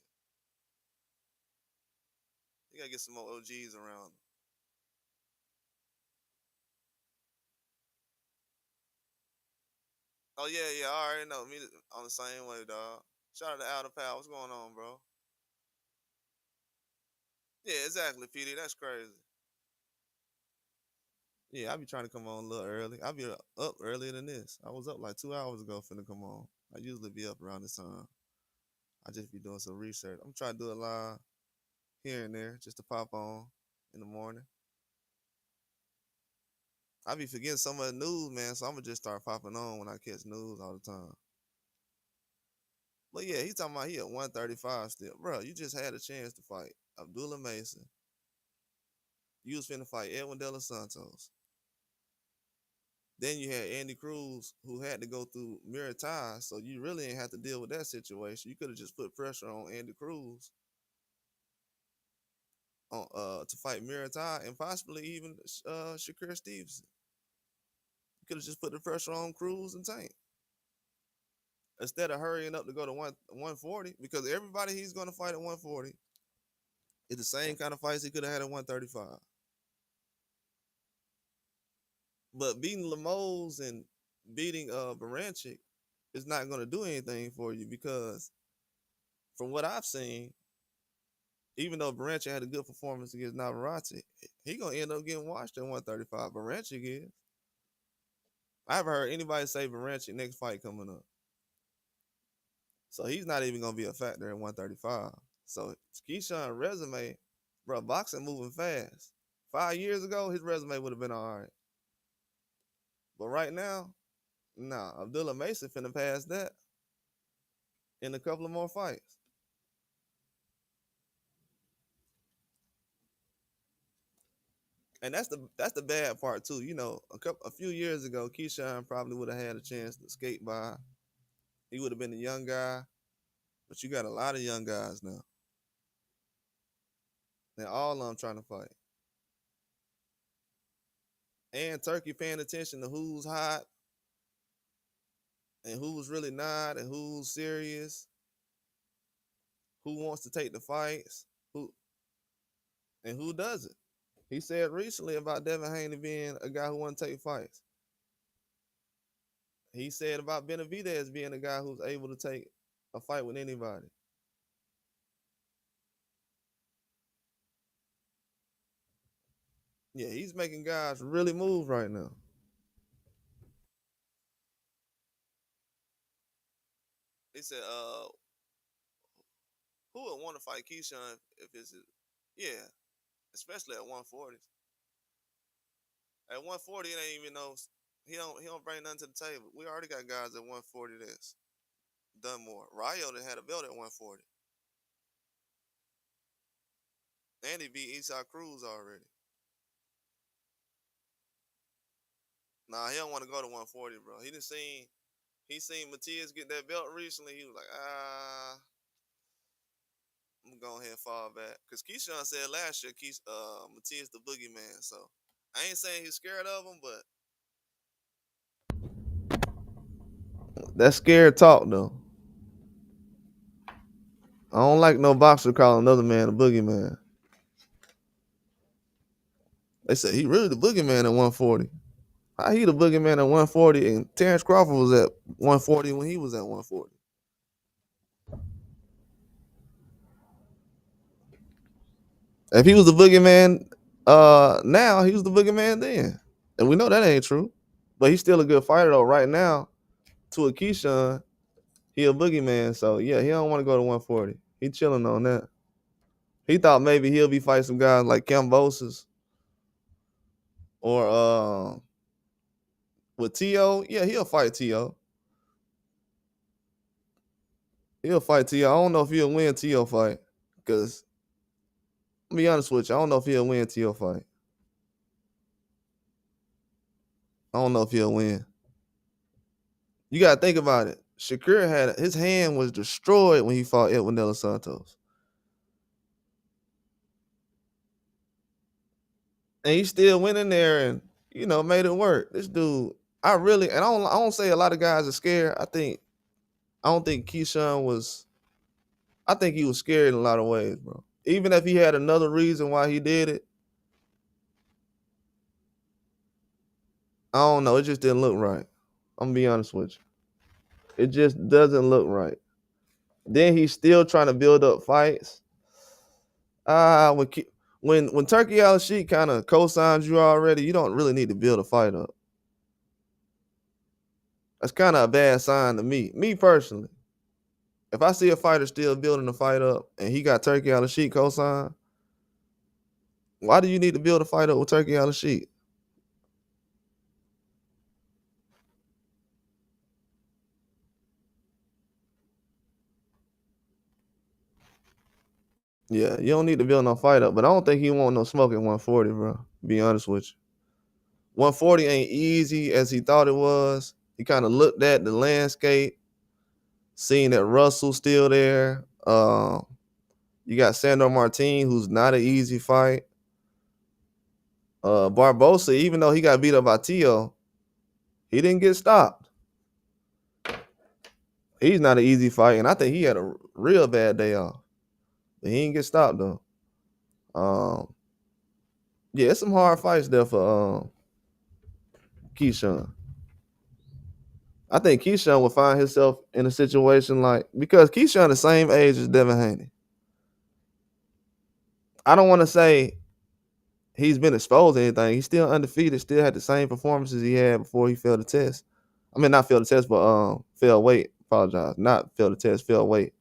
You gotta get some more OGs around him. Oh yeah, yeah, I already know. Me on the same way, dog. Shout out to Outer Pal. What's going on, bro? Yeah, exactly, PD. That's crazy. Yeah, I be trying to come on a little early. I be up earlier than this. I was up like 2 hours ago finna come on. I usually be up around this time. I just be doing some research. I'm trying to do it live here and there just to pop on in the morning. I be forgetting some of the news, man, so I'm gonna just start popping on when I catch news all the time. But yeah, he talking about he at 135 still. Bro, you just had a chance to fight Abdullah Mason. You was finna fight Edwin De Los Santos. Then you had Andy Cruz, who had to go through mirror ties, so you really didn't have to deal with that situation. You could have just put pressure on Andy Cruz on to fight mirror tie and possibly even Shakur Stevenson. You could have just put the pressure on Cruz and Tank instead of hurrying up to go to 140 because everybody he's going to fight at 140 is the same kind of fights he could have had at 135. But beating Lemos and beating Baranchik is not going to do anything for you because from what I've seen, even though Baranchik had a good performance against Navarrete, he gonna end up getting washed at 135. Baranchik is. I haven't heard anybody say Baranchik next fight coming up. So he's not even gonna be a factor at 135. So Keyshawn's resume, bro, boxing moving fast. 5 years ago, his resume would have been all right. But right now, nah, Abdullah Mason finna pass that in a couple of more fights. And that's the bad part too. A few years ago, Keyshawn probably would have had a chance to skate by. He would have been a young guy, but you got a lot of young guys now. And all of them trying to fight. And Turkey paying attention to who's hot and who's really not and who's serious, who wants to take the fights, who and who doesn't. He said recently about Devin Haney being a guy who want to take fights. He said about Benavidez being a guy who's able to take a fight with anybody. Yeah, he's making guys really move right now. He said, who would want to fight Keyshawn if it's yeah, especially at 140. At 140, it ain't even no he don't bring nothing to the table. We already got guys at 140 that's done more. Ryo that had a belt at 140. And he beat Eastside Cruz already. Nah, he don't want to go to 140, bro. He seen Matias get that belt recently. He was like, I'm gonna go ahead and fall back. Cause Keyshawn said last year, Matias the boogeyman. So I ain't saying he's scared of him, but That's scared talk though. I don't like no boxer calling another man a boogeyman. They say he really the boogeyman at 140. How he the boogeyman at 140 and Terrence Crawford was at 140 when he was at 140. If he was the boogeyman now, he was the boogeyman then. And we know that ain't true. But he's still a good fighter though. Right now, to a Keyshawn, he a boogeyman. So yeah, he don't want to go to 140. He chilling on that. He thought maybe he'll be fighting some guys like Cambosis or with T.O. Yeah, he'll fight T.O. He'll fight T.O. I don't know if he'll win T.O. fight. Because, I'll be honest with you, I don't know if he'll win T.O. fight. I don't know if he'll win. You got to think about it. Shakur had, his hand was destroyed when he fought Edwin De Los Santos. And he still went in there and, made it work. This dude, I don't say a lot of guys are scared. I don't think Keyshawn was, I think he was scared in a lot of ways, bro. Even if he had another reason why he did it, I don't know. It just didn't look right. I'm gonna be honest with you. It just doesn't look right. Then he's still trying to build up fights. When Turkey Al-Sheikh kind of co-signs you already, you don't really need to build a fight up. That's kind of a bad sign to me. Me personally. If I see a fighter still building a fight up and he got Turkey Al-Sheikh co-sign, why do you need to build a fight up with Turkey Al-Sheikh? Yeah, you don't need to build no fight up, but I don't think he want no smoke at 140, bro. Be honest with you. 140 ain't easy as he thought it was. He kind of looked at the landscape, seeing that Russell's still there. You got Sandor Martin, who's not an easy fight. Barbosa, even though he got beat up by Tio, he didn't get stopped. He's not an easy fight, and I think he had a real bad day off. But he didn't get stopped though. Yeah, it's some hard fights there for Keyshawn. I think Keyshawn will find himself in a situation because Keyshawn the same age as Devin Haney. I don't want to say he's been exposed to anything. He's still undefeated, still had the same performances he had before he failed the test. I mean, not failed the test, but failed weight. Apologize. Not failed the test, failed weight.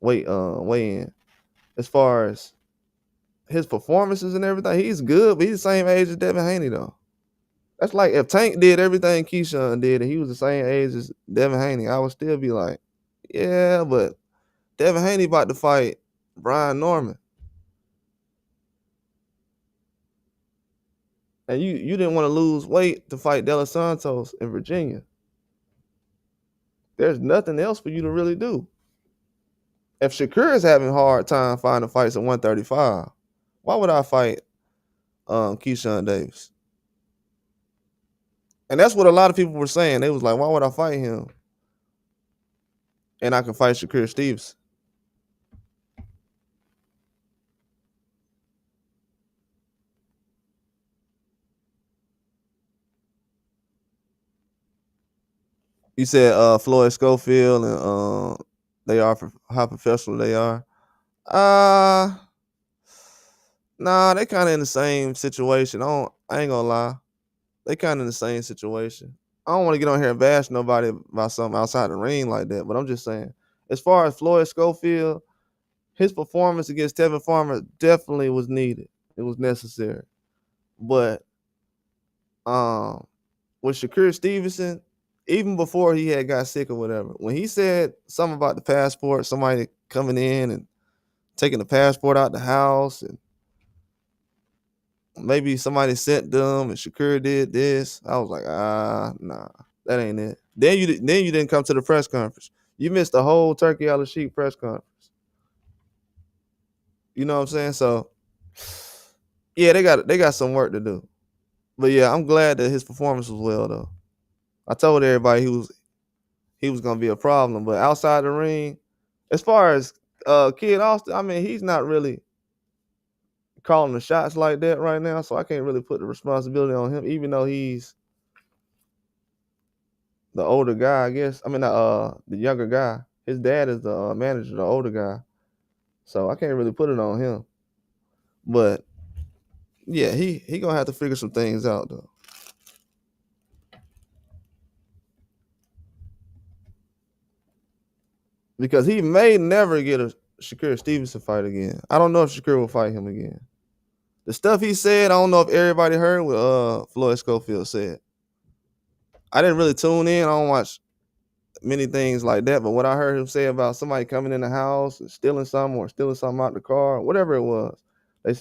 Weigh in. As far as his performances and everything, he's good, but he's the same age as Devin Haney, though. That's like if Tank did everything Keyshawn did and he was the same age as Devin Haney, I would still be like, yeah, but Devin Haney about to fight Brian Norman. And you didn't want to lose weight to fight De Los Santos in Virginia. There's nothing else for you to really do. If Shakur is having a hard time finding fights at 135, why would I fight Keyshawn Davis? And that's what a lot of people were saying. They was like, why would I fight him? And I can fight Shakur Stevenson. You said Floyd Schofield and they are how professional they are. Nah, they kind of in the same situation. I ain't gonna lie. They kind of in the same situation. I don't want to get on here and bash nobody about something outside the ring like that, but I'm just saying, as far as Floyd Schofield, his performance against Tevin Farmer definitely was needed. It was necessary. But with Shakur Stevenson, even before he had got sick or whatever, when he said something about the passport, somebody coming in and taking the passport out the house, and maybe somebody sent them and Shakur did this, I was like, nah, that ain't it. Then you didn't come to the press conference. You missed the whole Turkey Al-Sheikh press conference. You know what I'm saying? So yeah, they got some work to do. But yeah, I'm glad that his performance was well though. I told everybody he was gonna be a problem. But outside the ring, as far as Kid Austin, I mean, he's not really calling the shots like that right now, so I can't really put the responsibility on him, even though he's the older guy, I guess. I mean, the younger guy. His dad is the manager, the older guy, so I can't really put it on him. But yeah, he gonna have to figure some things out though, because he may never get a Shakur Stevenson fight again. I don't know if Shakur will fight him again. The stuff he said, I don't know if everybody heard what Floyd Schofield said. I didn't really tune in. I don't watch many things like that, but what I heard him say about somebody coming in the house and stealing something or stealing something out the car, whatever it was,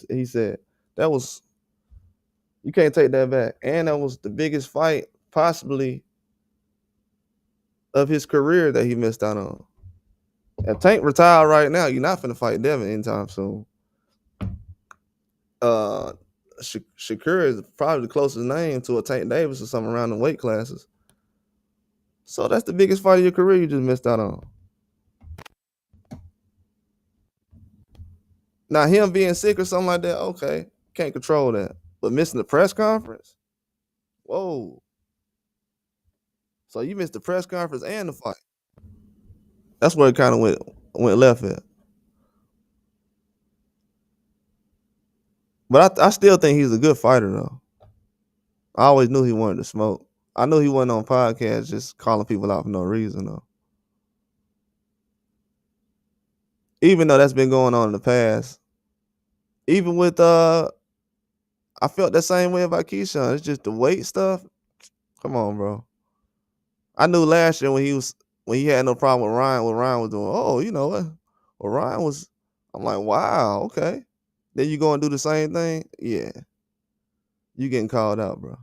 he said that was, you can't take that back, and that was the biggest fight possibly of his career that he missed out on. If Tank retired right now, you're not finna fight Devin anytime soon. Uh, Shakur is probably the closest name to a Tank Davis or something around the weight classes. So that's the biggest fight of your career you just missed out on. Now him being sick or something like that, okay, can't control that. But missing the press conference, whoa. So you missed the press conference and the fight. That's where it kind of went left at. But I still think he's a good fighter though. I always knew he wanted to smoke. I knew he wasn't on podcasts just calling people out for no reason though. Even though that's been going on in the past. Even with I felt that same way about Keyshawn. It's just the weight stuff. Come on, bro. I knew last year when he had no problem with Ryan, what Ryan was doing. Oh, you know what? Well, Ryan was. I'm like, wow, okay. Then you go and do the same thing. Yeah, you getting called out, bro.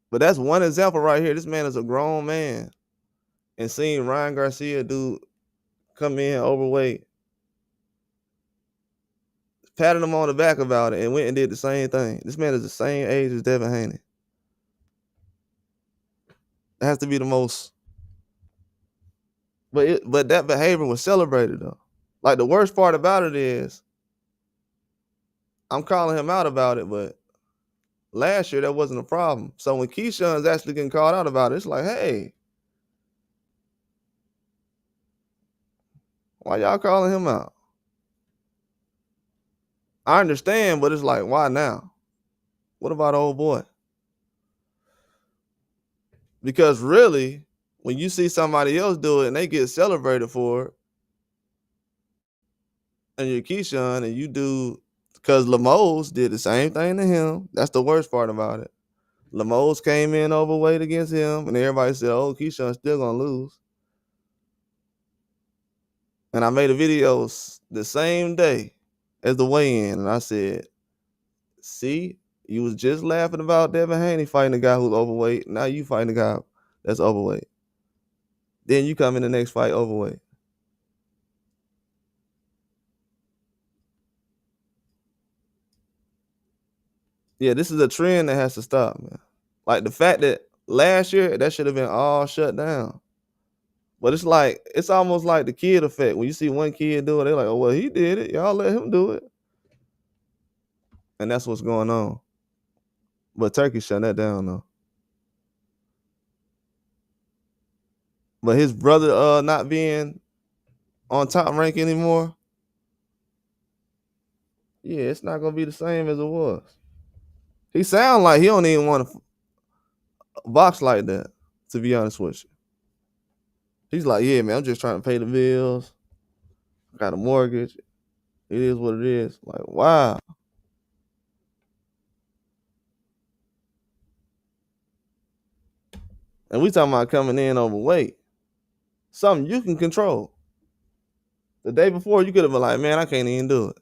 But that's one example right here. This man is a grown man, and seeing Ryan Garcia come in overweight, patted him on the back about it, and went and did the same thing. This man is the same age as Devin Haney. It has to be the most. But that behavior was celebrated though. Like the worst part about it is, I'm calling him out about it, but last year that wasn't a problem. So when Keyshawn's actually getting called out about it, it's like, hey, why y'all calling him out? I understand, but it's like, why now? What about old boy? Because really, when you see somebody else do it and they get celebrated for it, and you're Keyshawn and you do, because Lemos did the same thing to him. That's the worst part about it. Lemos came in overweight against him, and everybody said, oh, Keyshawn's still gonna lose. And I made a video the same day as the weigh-in, and I said, see, you was just laughing about Devin Haney fighting a guy who's overweight. Now you fighting a guy that's overweight. Then you come in the next fight overweight. Yeah, this is a trend that has to stop, man. Like the fact that last year that should have been all shut down. But it's almost like the kid effect. When you see one kid do it, they're like, oh well, he did it. Y'all let him do it. And that's what's going on. But Turkey shut that down though. But his brother not being on top rank anymore, yeah, it's not gonna be the same as it was. He sound like he don't even want to box like that, to be honest with you. He's like, yeah, man, I'm just trying to pay the bills. I got a mortgage. It is what it is. Like, wow. And we talking about coming in overweight. Something you can control. The day before, you could have been like, man, I can't even do it.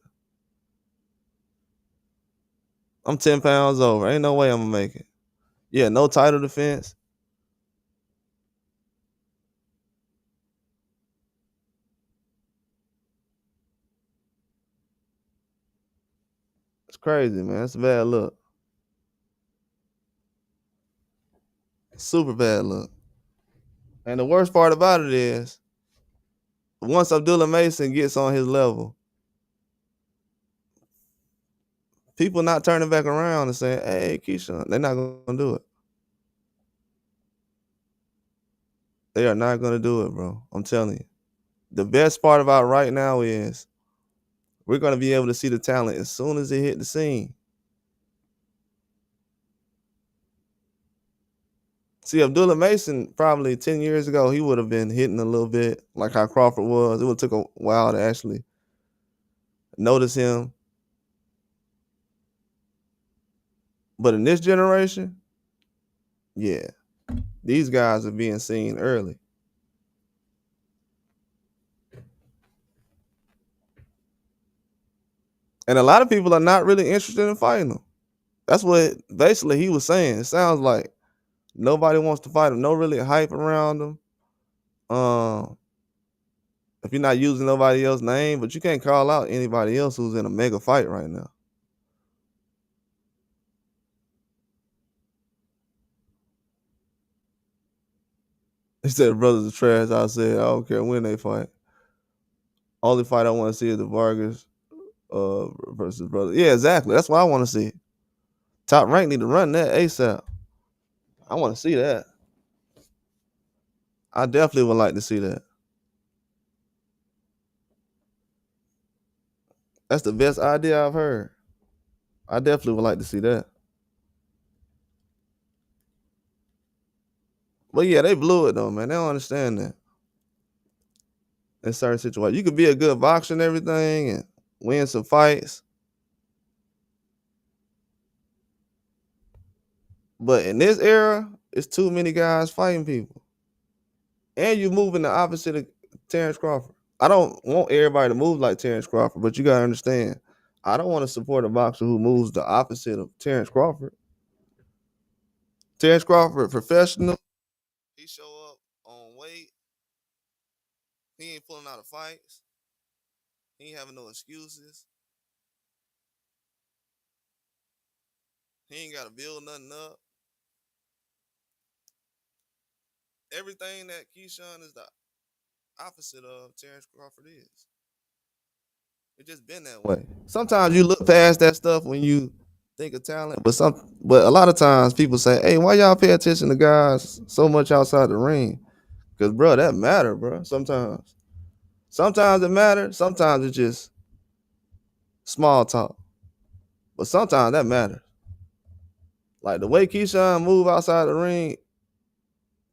I'm 10 pounds over. Ain't no way I'm going to make it. Yeah, no title defense. It's crazy, man. It's a bad look. Super bad luck. And the worst part about it is, once Abdullah Mason gets on his level, people not turning back around and saying, "Hey, Keyshawn," they're not gonna do it. They are not gonna do it, bro. I'm telling you. The best part about right now is we're gonna be able to see the talent as soon as it hit the scene. See, Abdullah Mason probably 10 years ago, he would have been hitting a little bit like how Crawford was. It would have took a while to actually notice him. But in this generation, yeah, these guys are being seen early. And a lot of people are not really interested in fighting him. That's what basically he was saying. It sounds like nobody wants to fight him. No really hype around him. Um, if you're not using nobody else's name, but you can't call out anybody else who's in a mega fight right now. He said brothers are trash. I said, I don't care when they fight. Only fight I want to see is the Vargas versus brother. Yeah, exactly. That's what I want to see. Top Rank need to run that ASAP. I want to see that. I definitely would like to see that. That's the best idea I've heard. I definitely would like to see that. But yeah, they blew it though, man. They don't understand that. In certain situations, you could be a good boxer and everything, and win some fights. But in this era, it's too many guys fighting people, and you're moving the opposite of Terrence Crawford. I don't want everybody to move like Terrence Crawford, but you gotta understand, I don't want to support a boxer who moves the opposite of Terrence Crawford. Terrence Crawford, professional. He show up on weight. He ain't pulling out of fights. He ain't having no excuses. He ain't got to build nothing up. Everything that Keyshawn is the opposite of Terrence Crawford is. It just been that way. Sometimes you look past that stuff when you think of talent, but a lot of times people say, "Hey, why y'all pay attention to guys so much outside the ring?" Because bro, that matter, bro. Sometimes it matters. Sometimes it's just small talk. But sometimes that matters. Like the way Keyshawn move outside the ring,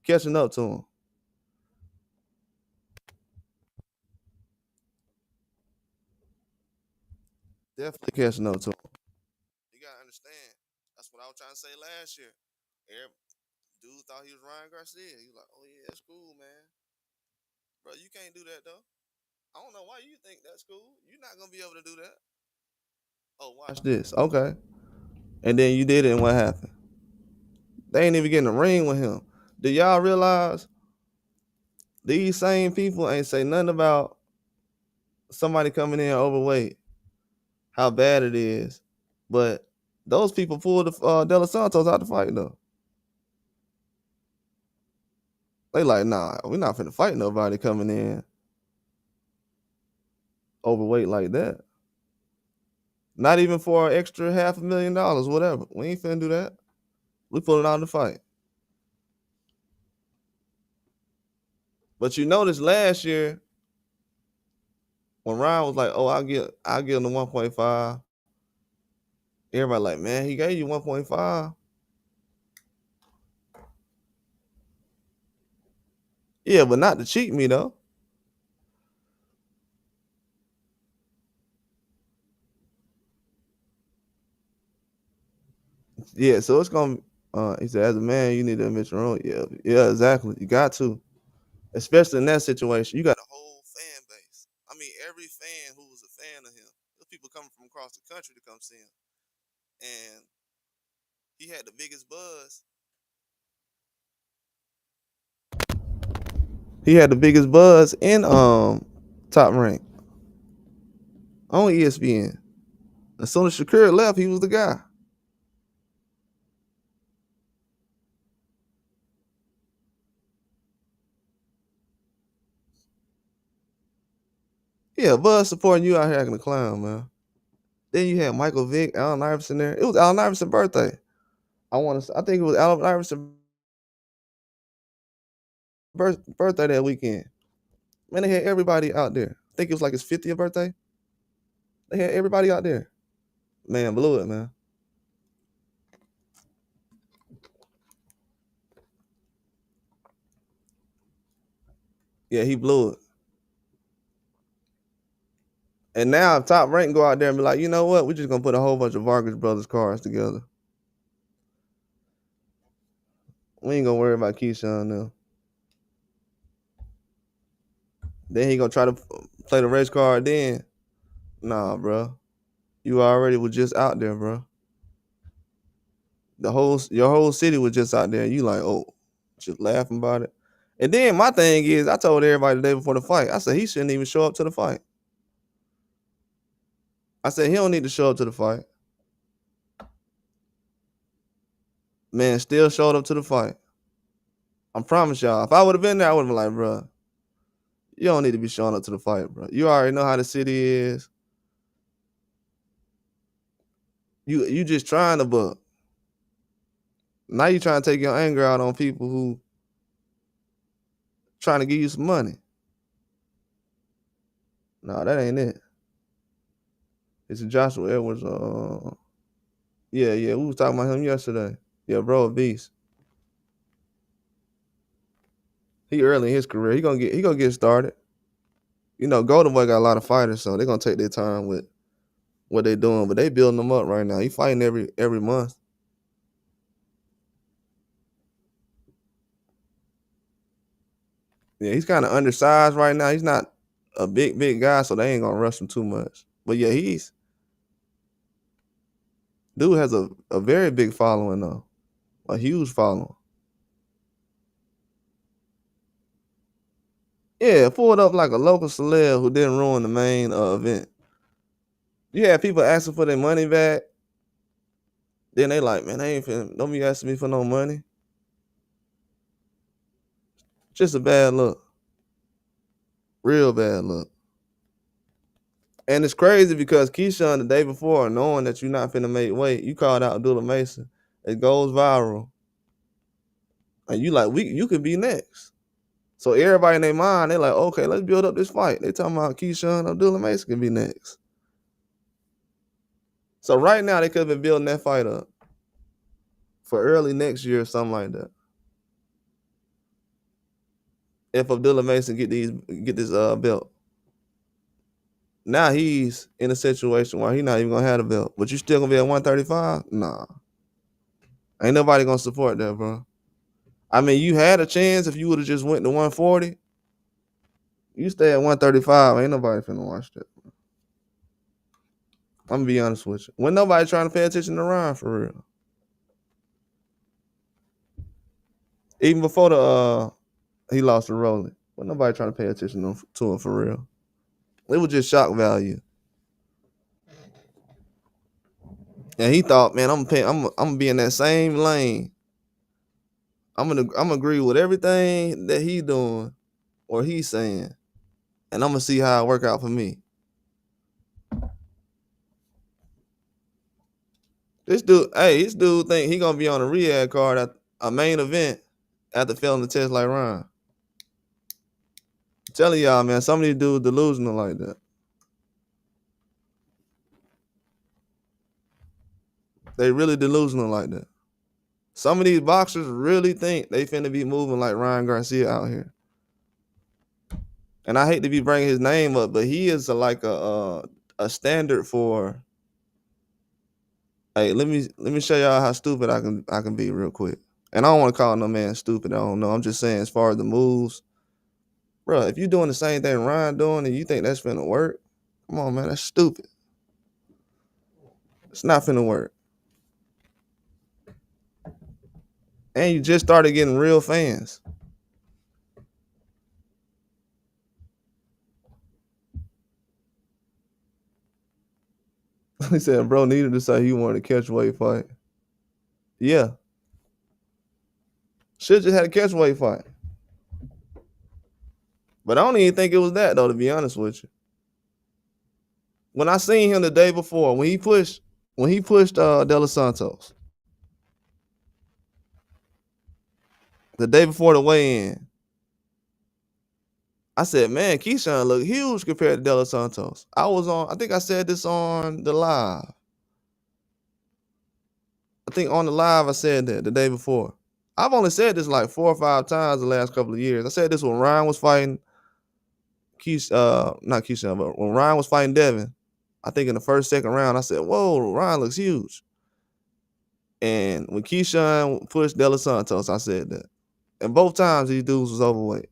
catching up to him. Definitely catching up to him. You gotta understand. That's what I was trying to say last year. Every dude thought he was Ryan Garcia. He was like, "Oh yeah, that's cool, man." Bro, you can't do that though. I don't know why you think that's cool. You're not gonna be able to do that. Oh, watch this. Okay. And then you did it, and what happened? They ain't even getting the ring with him. Do y'all realize these same people ain't say nothing about somebody coming in overweight, how bad it is, but those people pulled the De Los Santos out the fight though. They like, nah, we're not finna fight nobody coming in overweight like that. Not even for an extra $500,000, whatever. We ain't finna do that. We pulling out the fight. But you notice last year when Ryan was like, "Oh, I'll give him the 1.5." Everybody like, man, he gave you 1.5. Yeah, but not to cheat me though. Yeah, so it's gonna. He said, as a man, you need to admit your own. Yeah, yeah, exactly. You got to, especially in that situation. You got a whole fan base. I mean, every fan who was a fan of him. Those people coming from across the country to come see him, and he had the biggest buzz. He had the biggest buzz in Top Rank on ESPN. As soon as Shakur left, he was the guy. Yeah, Bud supporting you out here acting a clown, man. Then you had Michael Vick, Allen Iverson there. It was Allen Iverson's birthday. I think it was Allen Iverson's birthday that weekend. Man, they had everybody out there. I think it was like his 50th birthday. They had everybody out there. Man, blew it, man. Yeah, he blew it. And now Top Rank go out there and be like, you know what? We're just gonna put a whole bunch of Vargas Brothers cars together. We ain't gonna worry about Keyshawn now. Then he gonna try to play the race card then. Nah, bro. You already was just out there, bro. Your whole city was just out there. You like, oh, just laughing about it. And then my thing is, I told everybody the day before the fight, I said he shouldn't even show up to the fight. I said he don't need to show up to the fight. Man, still showed up to the fight. I promise y'all, if I would have been there, I would have been like, bro, you don't need to be showing up to the fight, bro. You already know how the city is. You just trying to book. Now you trying to take your anger out on people who trying to give you some money. No, that ain't it. It's Joshua Edwards. Yeah, we was talking about him yesterday. Yeah, bro, a beast. He early in his career. He gonna get started. You know, Golden Boy got a lot of fighters, so they're gonna take their time with what they doing, but they building them up right now. He fighting every month. Yeah, he's kind of undersized right now. He's not a big guy, so they ain't gonna rush him too much. But yeah, dude has a very big following though, a huge following. Yeah, pulled up like a local celeb who didn't ruin the main event. You had people asking for their money back. Then they like, man, don't be asking me for no money. Just a bad look. Real bad look. And it's crazy because Keyshawn the day before, knowing that you're not finna make weight, you called out Abdullah Mason. It goes viral. And you like, you could be next. So everybody in their mind, they like, okay, let's build up this fight. They talking about Keyshawn Abdullah Mason can be next. So right now they could have been building that fight up for early next year or something like that. If Abdullah Mason get this belt. Now he's in a situation where he's not even gonna have the belt. But you still gonna be at 135? Nah. Ain't nobody gonna support that, bro. I mean, you had a chance if you would have just went to 140. You stay at 135. Ain't nobody finna watch that. I'm gonna be honest with you. When nobody trying to pay attention to Ryan for real. Even before he lost to Rolling. When nobody trying to pay attention to him for real. It was just shock value. And he thought, man, I'm gonna be in that same lane. I'm gonna agree with everything that he doing or he's saying. And I'm gonna see how it work out for me. This dude think he gonna be on a Riyadh card at a main event after failing the test like Ryan. I'm telling y'all, man, some of these dudes delusional like that. They really delusional like that. Some of these boxers really think they finna be moving like Ryan Garcia out here. And I hate to be bringing his name up, but he is like a standard for. Hey, let me show y'all how stupid I can be real quick. And I don't want to call no man stupid. I don't know. I'm just saying, as far as the moves, bro, if you're doing the same thing Ryan doing and you think that's finna work, come on, man, that's stupid. It's not finna work. And you just started getting real fans. He said, bro needed to say he wanted to catch weight fight. Yeah. Should just had a catch weight fight. But I don't even think it was that, though, to be honest with you. When I seen him the day before, when he pushed De Los Santos, the day before the weigh-in, I said, man, Keyshawn look huge compared to De Los Santos. I think I said this on the live. I think on the live I said that the day before. I've only said this like 4 or 5 times the last couple of years. I said this when Ryan was fighting not Keyshawn, but when Ryan was fighting Devin. I think in the first, second round, I said, whoa, Ryan looks huge. And when Keyshawn pushed De Los Santos, I said that. And both times these dudes was overweight.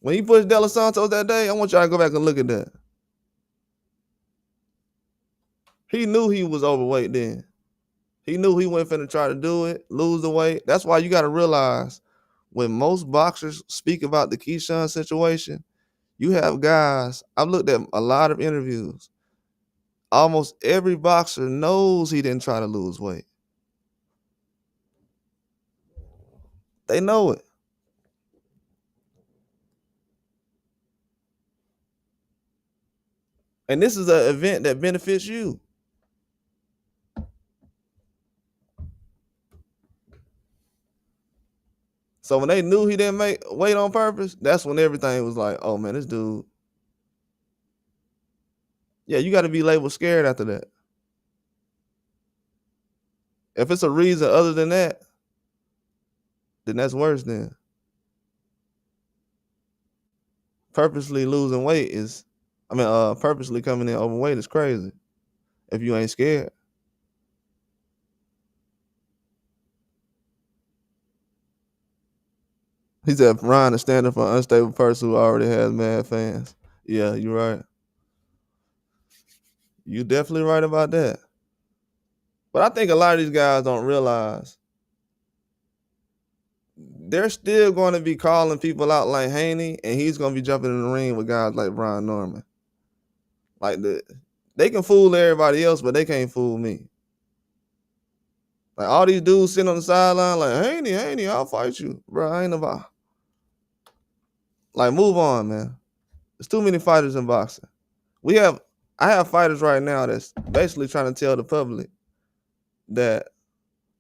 When he pushed De Los Santos that day, I want y'all to go back and look at that. He knew he was overweight then. He knew he wasn't finna try to do it, lose the weight. That's why you got to realize when most boxers speak about the Keyshawn situation, you have guys, I've looked at a lot of interviews. Almost every boxer knows he didn't try to lose weight. They know it. And this is an event that benefits you. So when they knew he didn't make weight on purpose, that's when everything was like, oh man, this dude. Yeah, you got to be labeled scared after that. If it's a reason other than that, then that's worse then. Purposely losing weight purposely coming in overweight is crazy if you ain't scared. He said Ryan is standing for an unstable person who already has mad fans. Yeah, you're right. You definitely right about that. But I think a lot of these guys don't realize they're still going to be calling people out like Haney, and he's going to be jumping in the ring with guys like Brian Norman. Like they can fool everybody else, but they can't fool me. Like all these dudes sitting on the sideline like, Haney, I'll fight you. Bro, I ain't about. Like, move on, man. There's too many fighters in boxing. I have fighters right now that's basically trying to tell the public that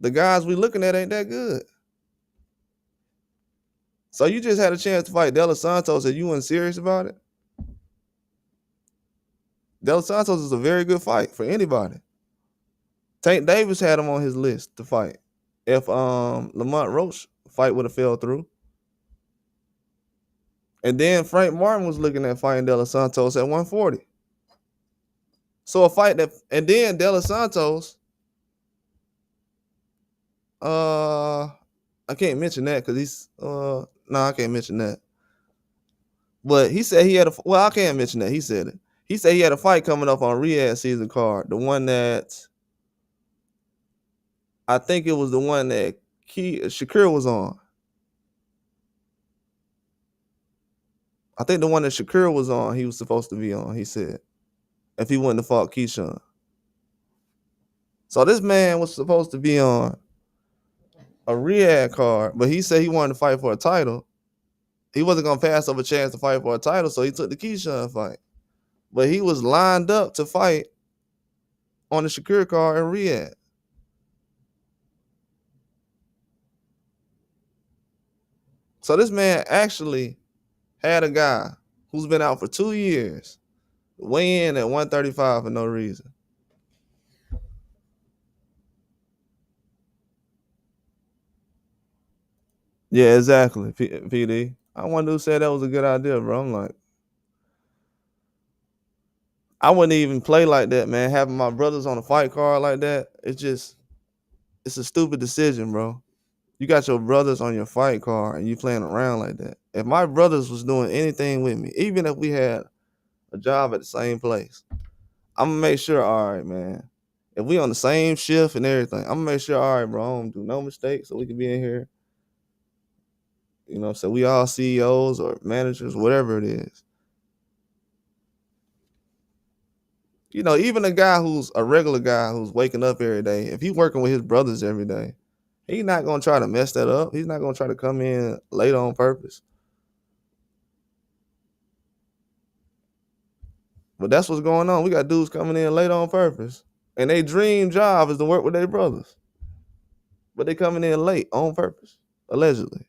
the guys we looking at ain't that good. So you just had a chance to fight De Los Santos and you weren't serious about it? De Los Santos is a very good fight for anybody. Tank Davis had him on his list to fight if Lamont Roach fight would have fell through. And then Frank Martin was looking at fighting De Los Santos at 140. So a fight and then De Los Santos, I can't mention that because he's I can't mention that. But he said he had I can't mention that. He said it. He said he had a fight coming up on Riyadh season card. The one that I think it was the one that Shakur was on. I think the one that Shakur was on, he was supposed to be on, he said, if he wouldn't have fought Keyshawn. So this man was supposed to be on a Riyadh card, but he said he wanted to fight for a title. He wasn't going to pass up a chance to fight for a title, so he took the Keyshawn fight. But he was lined up to fight on the Shakur card in Riyadh. So this man actually had a guy who's been out for 2 years weigh in at 135 for no reason. Yeah, exactly, PD. I wonder who said that was a good idea, bro. I'm like, I wouldn't even play like that, man. Having my brothers on a fight card like that, it's a stupid decision, bro. You got your brothers on your fight card and you playing around like that. If my brothers was doing anything with me, even if we had a job at the same place, I'm gonna make sure, all right, man. If we on the same shift and everything, I'm gonna make sure, all right, bro, I don't do no mistakes so we can be in here. You know, so we all CEOs or managers, whatever it is. You know, even a guy who's a regular guy who's waking up every day, if he's working with his brothers every day, he's not going to try to mess that up. He's not going to try to come in late on purpose. But that's what's going on. We got dudes coming in late on purpose. And their dream job is to work with their brothers. But they coming in late on purpose, allegedly.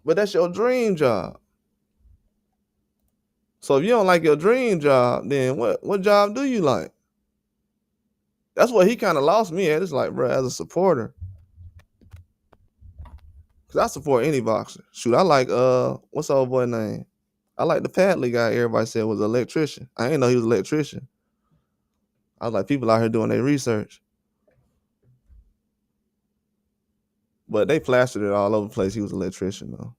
But that's your dream job. So if you don't like your dream job, then what job do you like? That's what he kind of lost me at. It's like, bro, as a supporter, because I support any boxer. Shoot, I like what's the old boy name? I like the Padley guy. Everybody said was an electrician. I didn't know he was an electrician. I was like, people out here doing their research, but they plastered it all over the place. He was an electrician though.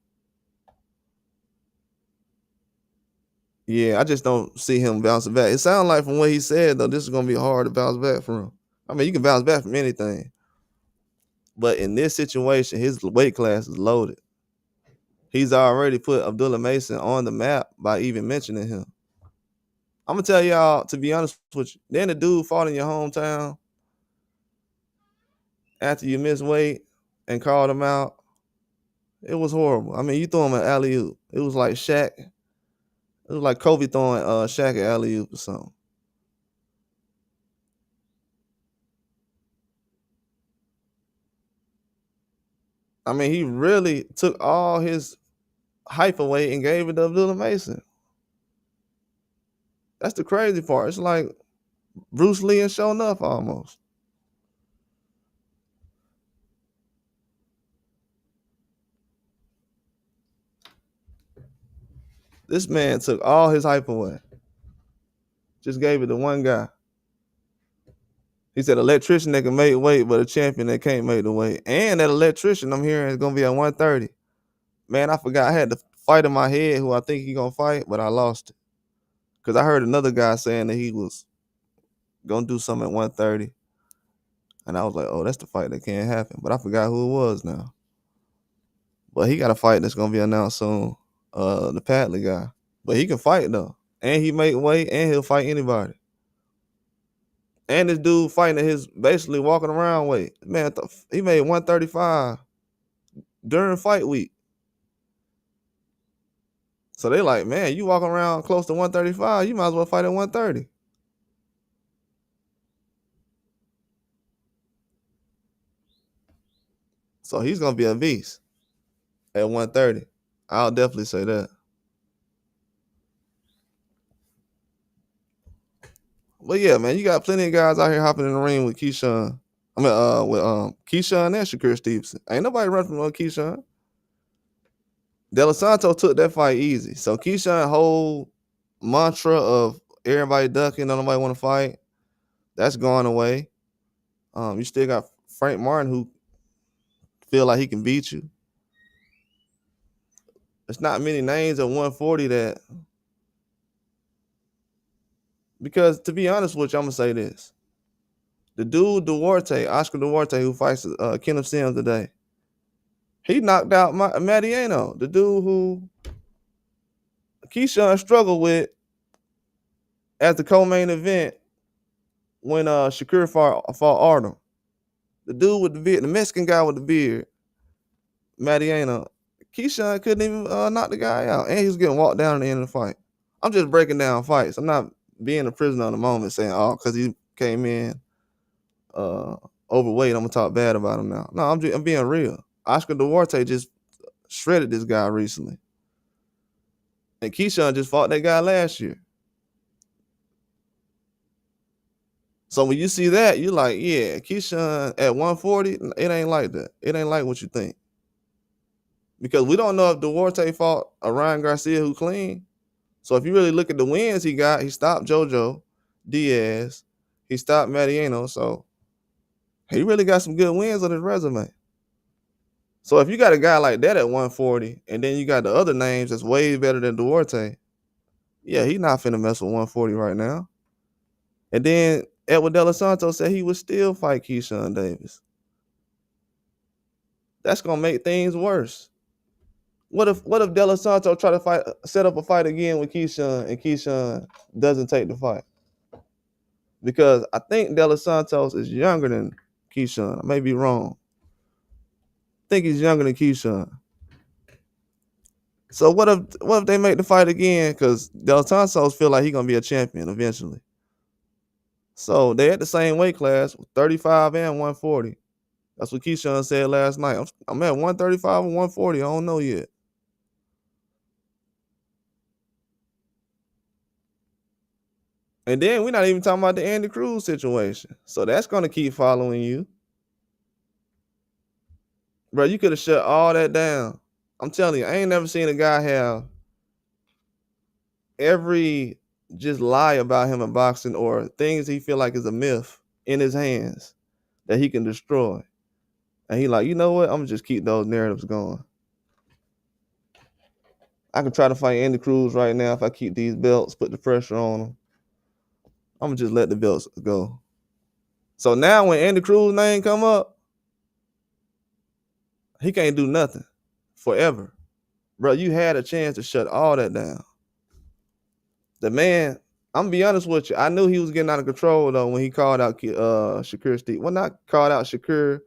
Yeah, I just don't see him bouncing back. It sounds like from what he said though, this is gonna be hard to bounce back from. I mean, you can bounce back from anything, but in this situation, his weight class is loaded. He's already put Abdullah Mason on the map by even mentioning him. I'm gonna tell y'all, to be honest with you, then the dude fought in your hometown after you missed weight and called him out. It was horrible. I mean, you threw him an alley-oop. It was like Shaq. It was like Kobe throwing Shaq an alley-oop or something. I mean, he really took all his hype away and gave it to Abdullah Mason. That's the crazy part. It's like Bruce Lee and Show Enough almost. This man took all his hype away. Just gave it to one guy. He said, electrician that can make weight, but a champion that can't make the weight. And that electrician I'm hearing is going to be at 130. Man, I forgot. I had the fight in my head who I think he going to fight, but I lost it. Because I heard another guy saying that he was going to do something at 130. And I was like, oh, that's the fight that can't happen. But I forgot who it was now. But he got a fight that's going to be announced soon. The Padley guy. But he can fight, though. And he make weight, and he'll fight anybody. And this dude fighting at his basically walking around weight. Man, he made 135 during fight week. So they like, man, you walking around close to 135, you might as well fight at 130. So he's going to be a beast at 130. I'll definitely say that. But yeah, man, you got plenty of guys out here hopping in the ring with Keyshawn. I mean, with Keyshawn and Shakur Stevenson. Ain't nobody run from Keyshawn. De Los Santos took that fight easy. So Keyshawn whole mantra of everybody ducking, don't nobody want to fight, that's gone away. You still got Frank Martin who feel like he can beat you. There's not many names at 140 that, because to be honest with you, I'm gonna say this. The dude Oscar Duarte, who fights Kenneth Sims today, he knocked out Mariano, the dude who Keyshawn struggled with at the co-main event when Shakur fought Artem. The dude with the beard, the Mexican guy with the beard, Mariano, Keyshawn couldn't even knock the guy out, and he was getting walked down at the end of the fight. I'm just breaking down fights. I'm not being a prisoner of the moment saying, oh, because he came in overweight, I'm gonna talk bad about him now. No, I'm being real. Oscar Duarte just shredded this guy recently, and Keyshawn just fought that guy last year. So when you see that, you're like, yeah, Keyshawn at 140, it ain't like that. It ain't like what you think. Because we don't know if Duarte fought a Ryan Garcia who clean. So if you really look at the wins he got, he stopped Jojo Diaz. He stopped Mariano. So he really got some good wins on his resume. So if you got a guy like that at 140, and then you got the other names that's way better than Duarte, yeah, he's not finna mess with 140 right now. And then Edward De Los Santos said he would still fight Keyshawn Davis. That's gonna make things worse. What if De Los Santos try to set up a fight again with Keyshawn, and Keyshawn doesn't take the fight? Because I think De Los Santos is younger than Keyshawn. I may be wrong. I think he's younger than Keyshawn. So what if they make the fight again? Because Del Santos feel like he gonna be a champion eventually. So they at the same weight class, 35 and 140. That's what Keyshawn said last night. I'm at 135 and 140. I don't know yet. And then we're not even talking about the Andy Cruz situation. So that's gonna keep following you. Bro, you could have shut all that down. I'm telling you, I ain't never seen a guy have every just lie about him in boxing or things he feel like is a myth in his hands that he can destroy. And he like, you know what? I'm gonna just keep those narratives going. I can try to fight Andy Cruz right now if I keep these belts, put the pressure on him. I'm gonna just let the belts go. So now when Andy Cruz name come up, he can't do nothing forever. Bro, you had a chance to shut all that down. The man, I'm gonna be honest with you. I knew he was getting out of control though when he called out Shakur Steve. Well, not called out Shakur,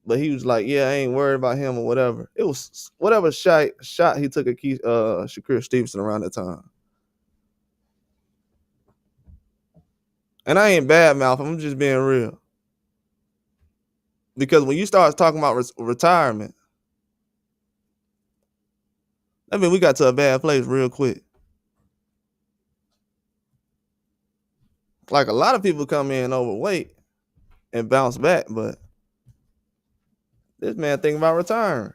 but he was like, "Yeah, I ain't worried about him or whatever." It was whatever shot he took at Shakur Stevenson around that time. And I ain't bad mouth. I'm just being real. Because when you start talking about retirement, I mean, we got to a bad place real quick. Like a lot of people come in overweight and bounce back, but this man thinking about retiring.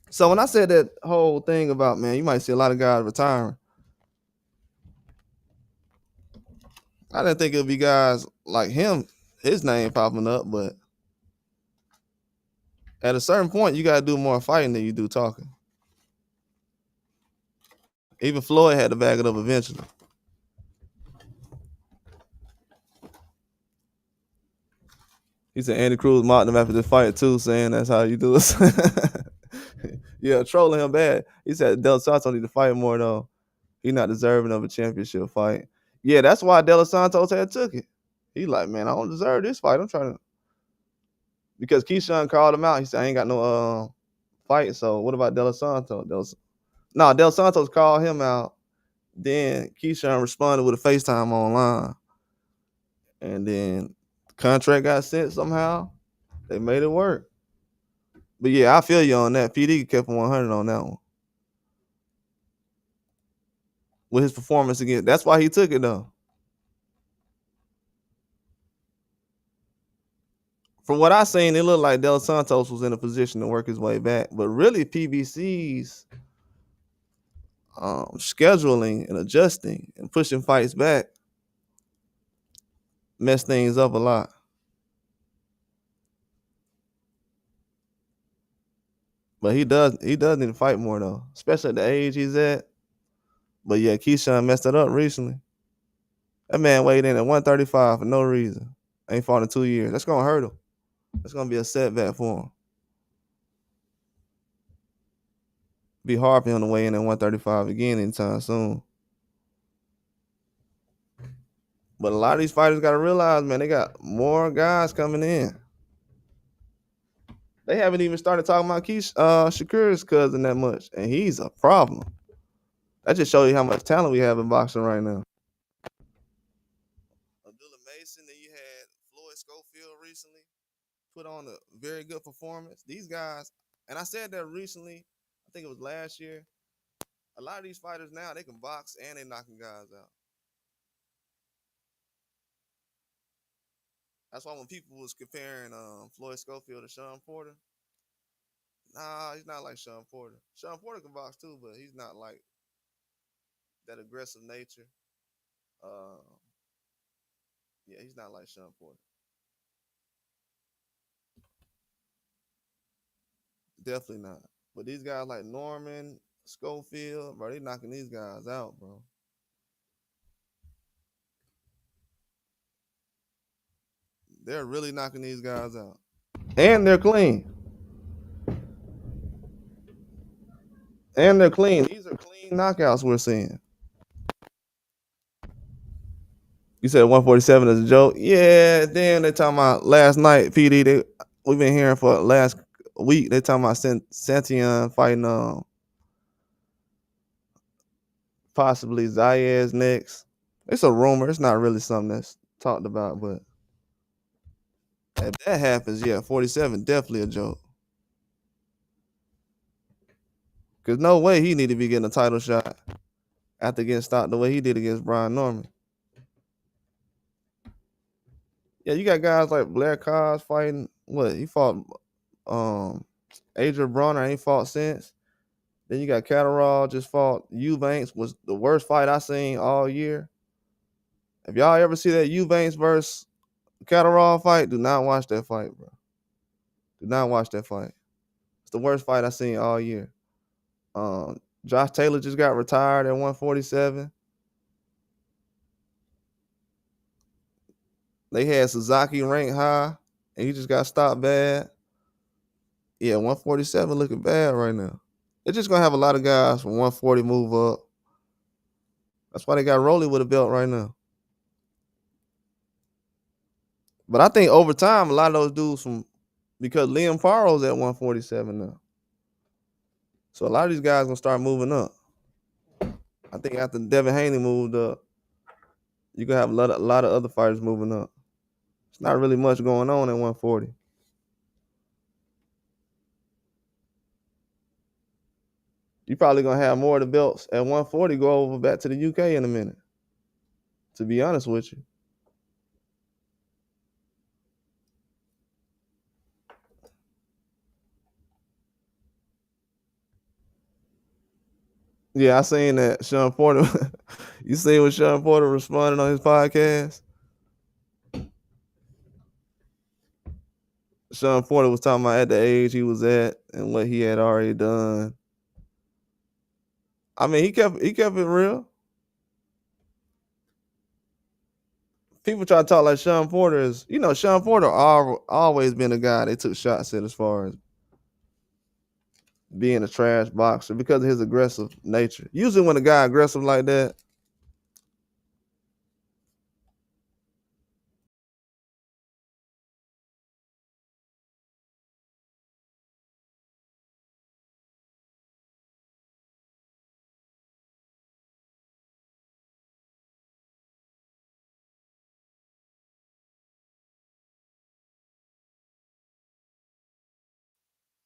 So when I said that whole thing about, man, you might see a lot of guys retiring, I didn't think it'd be guys like him, his name popping up, but at a certain point, you gotta do more fighting than you do talking. Even Floyd had to back it up eventually. He said Andy Cruz mocked him after the fight too, saying that's how you do it. Yeah, trolling him bad. He said Del Santos need to fight more though. He not deserving of a championship fight. Yeah, that's why De Los Santos had took it. He like, man, I don't deserve this fight. I'm trying to, because Keyshawn called him out. He said, I ain't got no fight. So what about De Los Santos? Del Santos called him out. Then Keyshawn responded with a FaceTime online. And then the contract got sent somehow. They made it work. But yeah, I feel you on that. PD kept 100 on that one. With his performance again. That's why he took it though. From what I seen, it looked like Del Santos was in a position to work his way back. But really, PBC's scheduling and adjusting and pushing fights back messed things up a lot. But he does need to fight more though, especially at the age he's at. But yeah, Keyshawn messed it up recently. That man weighed in at 135 for no reason. Ain't fought in 2 years. That's gonna hurt him. That's gonna be a setback for him. Be hard for him to weigh in at 135 again anytime soon. But a lot of these fighters got to realize, man, they got more guys coming in. They haven't even started talking about Shakur's cousin that much, and he's a problem. That just shows you how much talent we have in boxing right now. Abdullah Mason, then you had Floyd Schofield recently, put on a very good performance. These guys, and I said that recently, I think it was last year. A lot of these fighters now, they can box and they knocking guys out. That's why when people was comparing Floyd Schofield to Sean Porter, nah, he's not like Sean Porter. Sean Porter can box too, but he's not like that aggressive nature. Uh, yeah, he's not like Sean Porter. Definitely not. But these guys like Norman, Schofield, bro, they knocking these guys out, bro. They're really knocking these guys out. And they're clean. And they're clean. These are clean knockouts we're seeing. You said 147 is a joke? Yeah, then they talking about last night, PD. We've been hearing for last week. They talking about Santion fighting possibly Zayas next. It's a rumor. It's not really something that's talked about, but if that happens, yeah, 47 definitely a joke. Cause no way he need to be getting a title shot after getting stopped the way he did against Brian Norman. Yeah, you got guys like Blair Cos fighting. What he fought, Adrian Bronner ain't fought since. Then you got Catterall just fought Eubanks, was the worst fight I seen all year. If y'all ever see that Eubanks versus Catterall fight, do not watch that fight, bro. Do not watch that fight. It's the worst fight I seen all year. Josh Taylor just got retired at 147. They had Suzaki ranked high, and he just got stopped bad. Yeah, 147 looking bad right now. They're just gonna have a lot of guys from 140 move up. That's why they got Rolly with a belt right now. But I think over time, a lot of those dudes because Liam Farrell's at 147 now. So a lot of these guys gonna start moving up. I think after Devin Haney moved up, you gonna have a lot of other fighters moving up. It's not really much going on at 140. You probably gonna have more of the belts at 140 go over back to the UK in a minute. To be honest with you. Yeah, I seen that Sean Porter. You seen what Sean Porter responded on his podcast? Sean Porter was talking about at the age he was at and what he had already done. I mean, he kept it real. People try to talk like Sean Porter is, Sean Porter always been a guy they took shots at as far as being a trash boxer because of his aggressive nature. Usually when a guy aggressive like that,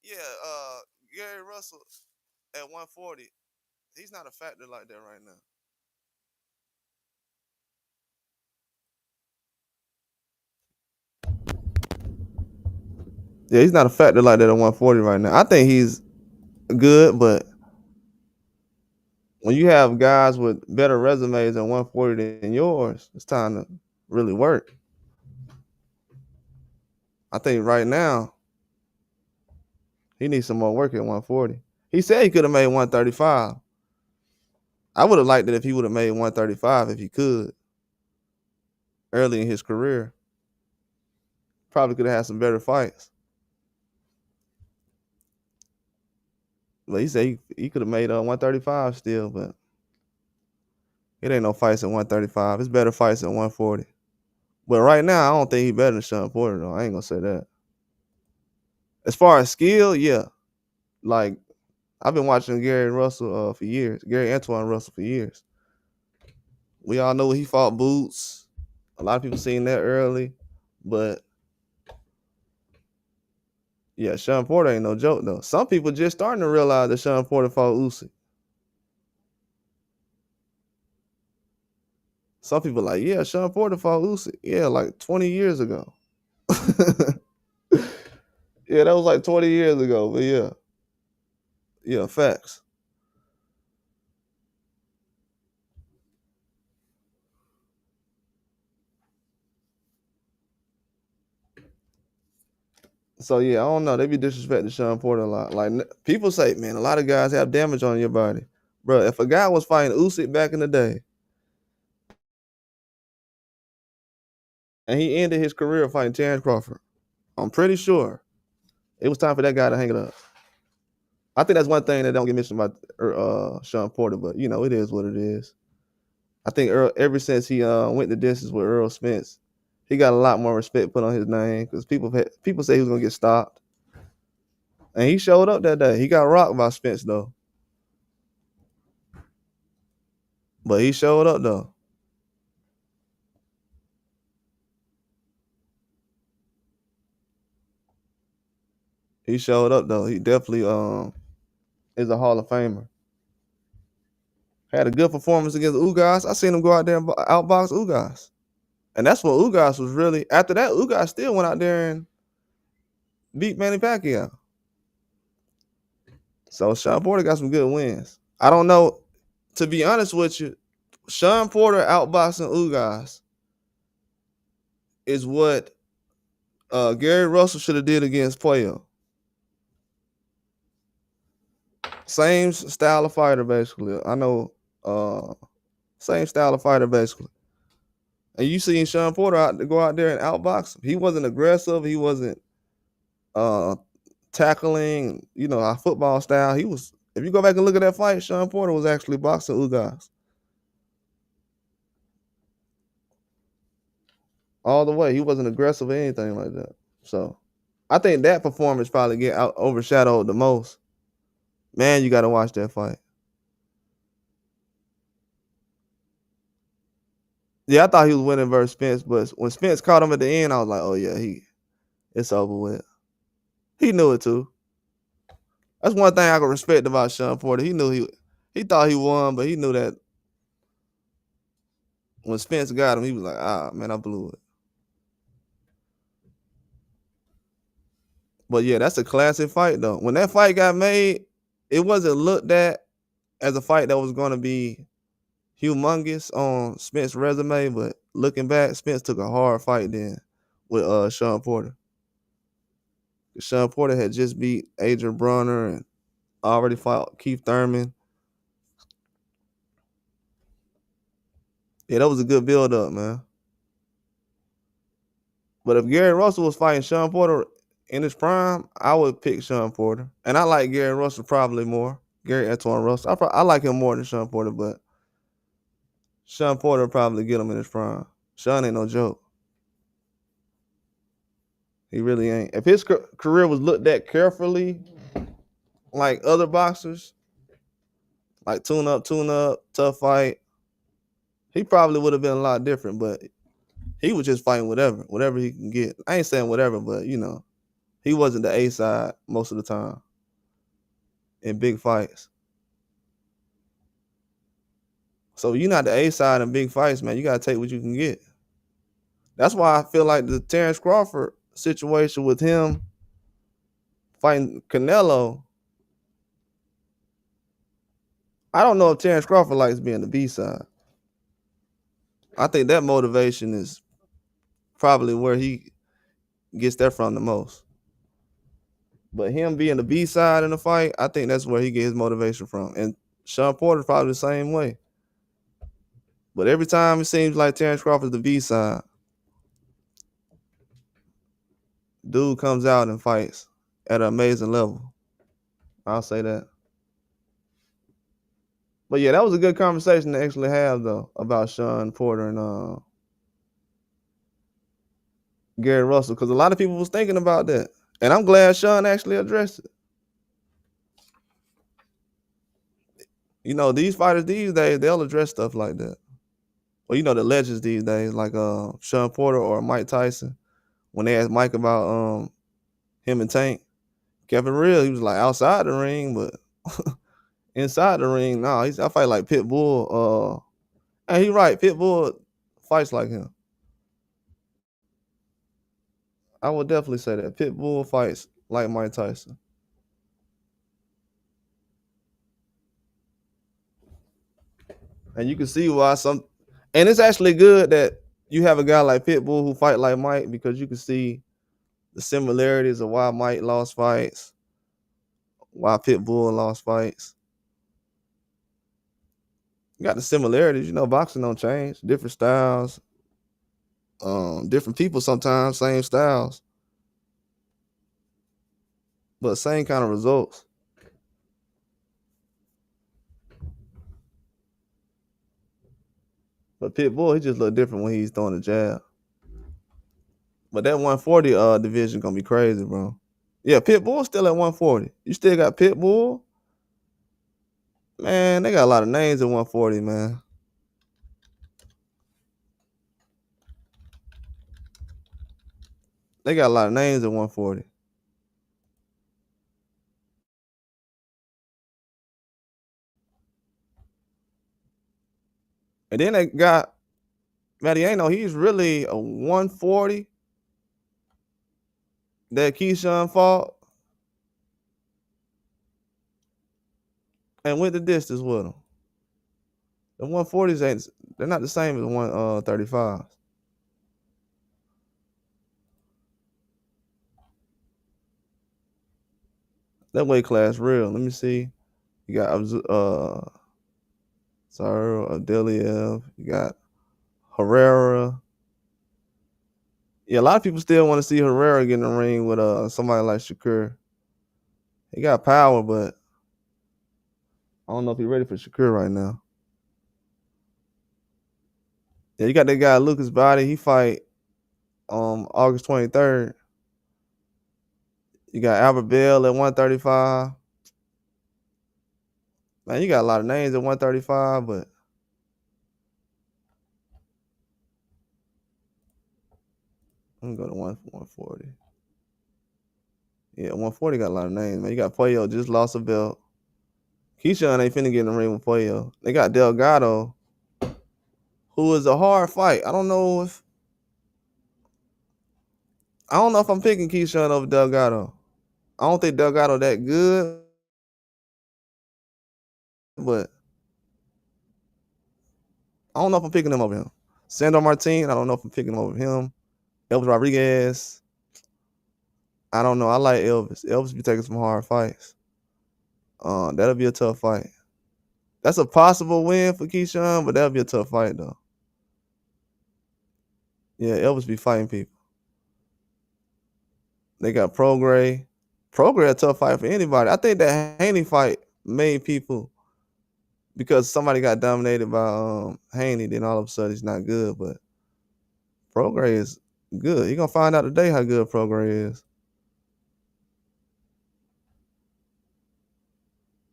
yeah, Gary Russell at 140, he's not a factor like that right now. Yeah, he's not a factor like that at 140 right now. I think he's good, but when you have guys with better resumes at 140 than yours, it's time to really work. I think right now he needs some more work at 140. He said he could have made 135. I would have liked it if he would have made 135 if he could early in his career. Probably could have had some better fights. But he said he could have made 135 still, but it ain't no fights at 135. It's better fights at 140. But right now, I don't think he's better than Sean Porter, though. I ain't gonna say that. As far as skill, yeah. Like, I've been watching Gary Russell for years. Gary Antoine Russell for years. We all know he fought Boots. A lot of people seen that early. But yeah, Sean Porter ain't no joke, though. Some people just starting to realize that Sean Porter fought Usyk. Some people like, yeah, Sean Porter fought Usyk. Yeah, like 20 years ago. Yeah, that was like 20 years ago. But yeah. Yeah, facts. So yeah, I don't know. They be disrespecting Sean Porter a lot. Like people say, man, a lot of guys have damage on your body, bro. If a guy was fighting Usyk back in the day, and he ended his career fighting Terrence Crawford, I'm pretty sure it was time for that guy to hang it up. I think that's one thing that don't get mentioned about Sean Porter, but it is what it is. I think Earl, ever since he went the distance with Earl Spence, he got a lot more respect put on his name because people say he was gonna get stopped, and he showed up that day. He got rocked by Spence though, but he showed up though. He showed up though. He definitely is a Hall of Famer. Had a good performance against Ugas. I seen him go out there and outbox Ugas. And that's what Ugas was really. After that, Ugas still went out there and beat Manny Pacquiao. So Sean Porter got some good wins. I don't know. To be honest with you, Sean Porter outboxing Ugas is what Gary Russell should have did against Puello. Same style of fighter, basically. I know. Same style of fighter, basically. And you seen Sean Porter go out there and outbox him. He wasn't aggressive. He wasn't uh, tackling, our football style. He was. If you go back and look at that fight, Sean Porter was actually boxing Ugas all the way. He wasn't aggressive or anything like that. So I think that performance probably get overshadowed the most. Man, you got to watch that fight. Yeah, I thought he was winning versus Spence, but when Spence caught him at the end, I was like, oh yeah, it's over with. He knew it too. That's one thing I can respect about Sean Porter. He knew he thought he won, but he knew that when Spence got him, he was like, man, I blew it. But yeah, that's a classic fight though. When that fight got made, it wasn't looked at as a fight that was going to be humongous on Spence's resume, but looking back, Spence took a hard fight then with Sean Porter. Sean Porter had just beat Adrian Bronner and already fought Keith Thurman. Yeah, that was a good build up, man. But if Gary Russell was fighting Sean Porter in his prime, I would pick Sean Porter. And I like Gary Russell probably more. Gary Antoine Russell. I like him more than Sean Porter, but Sean Porter would probably get him in his prime. Sean ain't no joke. He really ain't. If his career was looked at carefully, like other boxers, like tune up, tough fight, he probably would have been a lot different, but he was just fighting whatever he can get. I ain't saying whatever, but he wasn't the A side most of the time in big fights. So you're not the A side in big fights, man. You gotta take what you can get. That's why I feel like the Terrence Crawford situation with him fighting Canelo. I don't know if Terrence Crawford likes being the B side. I think that motivation is probably where he gets that from the most. But him being the B side in the fight, I think that's where he gets his motivation from. And Sean Porter's probably the same way. But every time it seems like Terrence Crawford's the B side, dude comes out and fights at an amazing level. I'll say that. But yeah, that was a good conversation to actually have though about Sean Porter and Gary Russell, because a lot of people was thinking about that. And I'm glad Sean actually addressed it. These fighters these days, they'll address stuff like that. Well, the legends these days, like Sean Porter or Mike Tyson, when they asked Mike about him and Tank, kept it real. He was like outside the ring, but inside the ring, nah, I fight like Pitbull. And he right, Pitbull fights like him. I would definitely say that Pitbull fights like Mike Tyson. And you can see why and it's actually good that you have a guy like Pitbull who fight like Mike, because you can see the similarities of why Mike lost fights, why Pitbull lost fights. You got the similarities, boxing don't change. Different styles, different people sometimes, same styles, but same kind of results. But Pitbull, he just look different when he's throwing the jab. But that 140 division gonna be crazy, bro. Yeah, Pitbull still at 140. You still got Pitbull? Man, they got a lot of names at 140, man. They got a lot of names at 140. And then they got Mariano. He's really a 140 that Keyshawn fought and went the distance with him. The 140s ain't, they're not the same as the 135s. That weight class real. Let me see. You got Abdeliev. You got Herrera. Yeah, a lot of people still want to see Herrera get in the ring with somebody like Shakur. He got power, but I don't know if he's ready for Shakur right now. Yeah, you got that guy Lucas Body. He fight August 23rd. You got Albert Bell at 135. Man, you got a lot of names at 135, but I'm gonna go to 140. Yeah, 140 got a lot of names, man. You got Pollo, just lost a belt. Keyshawn ain't finna get in the ring with Pollo. They got Delgado, who is a hard fight. I don't know if I'm picking Keyshawn over Delgado. I don't think Delgado that good, but I don't know if I'm picking him over him. Sandor Martin, I don't know if I'm picking him over him. Elvis Rodriguez, I don't know. I like Elvis. Elvis be taking some hard fights. That'll be a tough fight. That's a possible win for Keyshawn, but that'll be a tough fight though. Yeah, Elvis be fighting people. They got Prograis. Prograis a tough fight for anybody. I think that Haney fight made people, because somebody got dominated by Haney, then all of a sudden he's not good. But Prograis is good. You're gonna find out today how good Prograis is.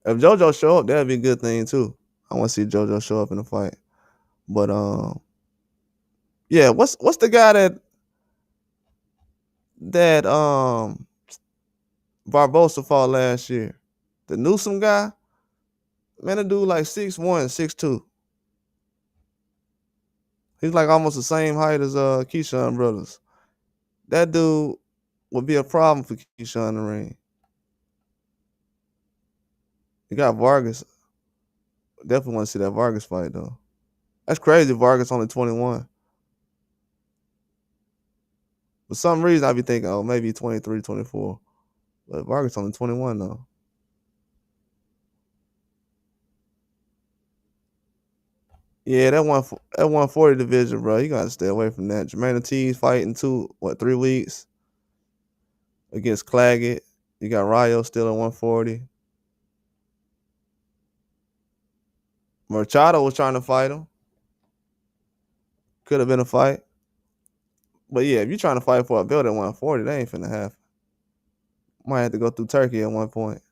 If JoJo show up, that'd be a good thing too. I want to see JoJo show up in the fight. But yeah, what's the guy that Barbosa fought last year? The Newsom guy? Man, the dude like 6'1", 6'2". He's like almost the same height as Keyshawn brothers. That dude would be a problem for Keyshawn in the ring. You got Vargas. Definitely want to see that Vargas fight though. That's crazy. Vargas only 21. For some reason, I be thinking, oh, maybe 23, 24. But Vargas only 21 though. Yeah, that 140 division, bro. You gotta stay away from that. Jermaine Ortiz fighting 3 weeks against Claggett. You got Rayo still at 140. Machado was trying to fight him. Could have been a fight. But yeah, if you're trying to fight for a belt at 140, that ain't finna happen. Might have to go through Turkey at one point.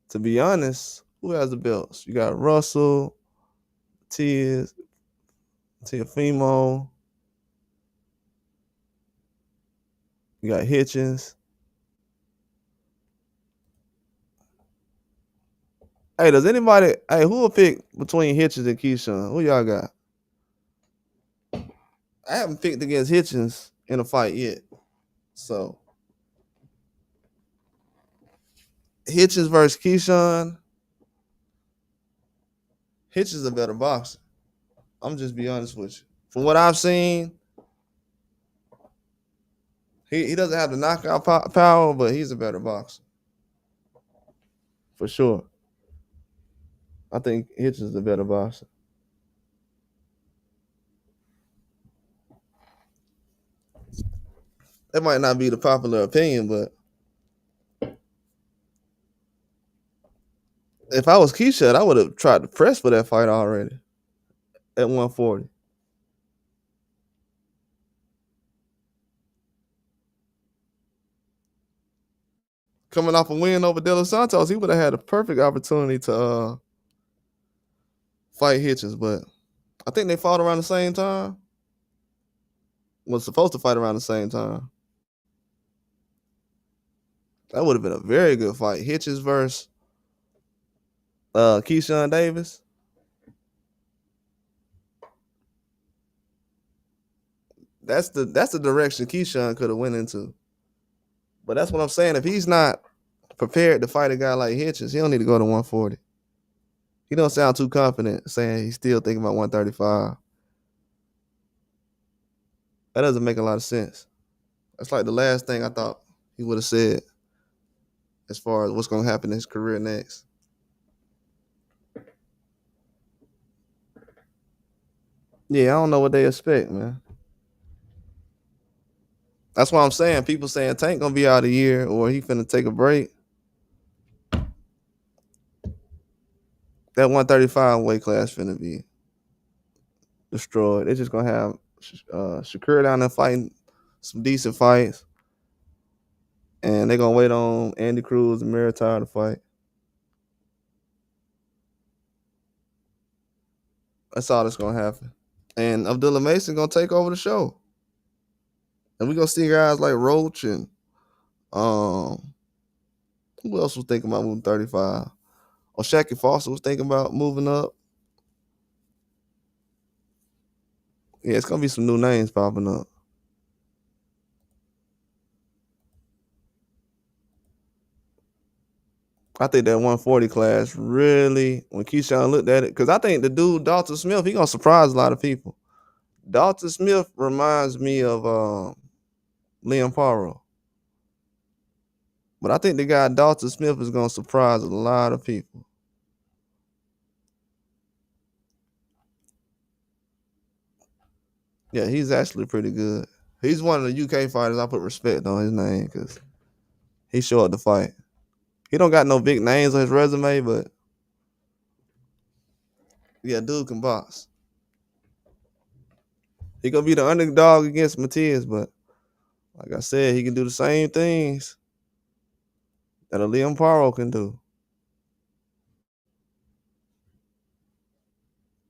To be honest, who has the belts? You got Russell, Tiafimo. You got Hitchens. Hey, who will pick between Hitchens and Keyshawn? Who y'all got? I haven't picked against Hitchens in a fight yet. So, Hitchens versus Keyshawn. Hitchens is a better boxer. I'm just be honest with you. From what I've seen, he doesn't have the knockout power, but he's a better boxer. For sure. I think Hitchens is a better boxer. That might not be the popular opinion, but if I was Keyshawn, I would have tried to press for that fight already. at 140. Coming off a win over De Los Santos, he would have had a perfect opportunity to fight Hitchens, but I think they fought around the same time. Was supposed to fight around the same time. That would have been a very good fight. Hitchens versus Keyshawn Davis. That's the direction Keyshawn could have went into. But that's what I'm saying. If he's not prepared to fight a guy like Hitchens, he don't need to go to 140. He don't sound too confident saying he's still thinking about 135. That doesn't make a lot of sense. That's like the last thing I thought he would have said as far as what's going to happen in his career next. Yeah, I don't know what they expect, man. That's why I'm saying people saying Tank gonna be out a year or he finna take a break. That 135 weight class finna be destroyed. They're just gonna have Shakur down there fighting some decent fights, and they're gonna wait on Andy Cruz and Meritar to fight. That's all that's gonna happen. And Abdullah Mason gonna take over the show, and we gonna see guys like Roach and who else was thinking about moving 35? Or Shaq Foster was thinking about moving up. Yeah, it's gonna be some new names popping up. I think that 140 class really, when Keyshawn looked at it, because I think the dude Dalton Smith, he gonna surprise a lot of people. Dalton Smith reminds me of Liam Paro, but I think the guy Dalton Smith is gonna surprise a lot of people. Yeah, he's actually pretty good. He's one of the UK fighters I put respect on his name because he showed up to fight. He don't got no big names on his resume, but yeah, dude can box. He gonna be the underdog against Matias, but like I said, he can do the same things that a Liam Paro can do.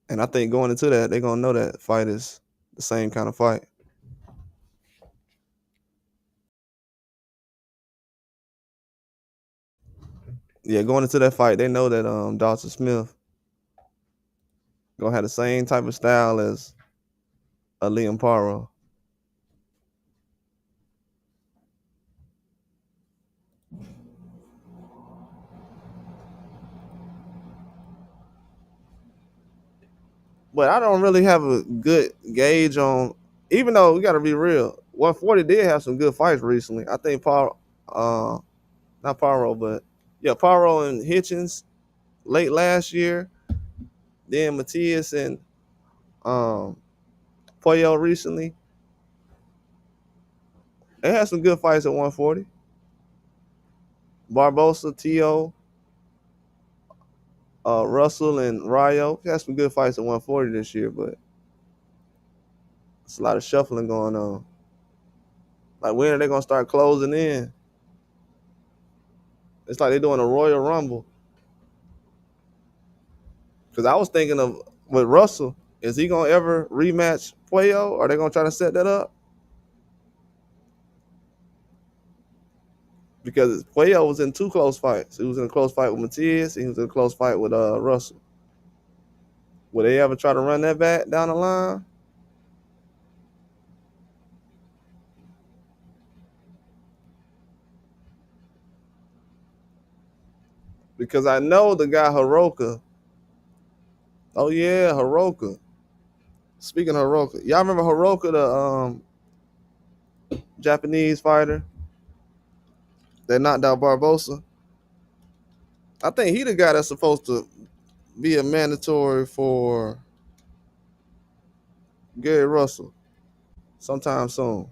And I think going into that, they're gonna know that fight is the same kind of fight. Yeah, going into that fight, they know that Dalton Smith gonna have the same type of style as a Liam Paro. But I don't really have a good gauge on, even though we gotta be real, 140 did have some good fights recently. I think Paro, not Paro, but yeah, Paro and Hitchens late last year. Then Matias and Poyo recently. They had some good fights at 140. Barbosa, T.O., Russell, and Rayo. He had some good fights at 140 this year, but it's a lot of shuffling going on. Like, when are they going to start closing in? It's like they're doing a Royal Rumble. Because I was thinking of, with Russell, is he going to ever rematch Puello? Are they going to try to set that up? Because Puello was in two close fights. He was in a close fight with Matias, and he was in a close fight with Russell. Will they ever try to run that back down the line? Because I know the guy Hiroka. Oh yeah, Hiroka. Speaking of Hiroka, y'all remember Hiroka, the Japanese fighter that knocked out Barbosa? I think he the guy that's supposed to be a mandatory for Gary Russell sometime soon.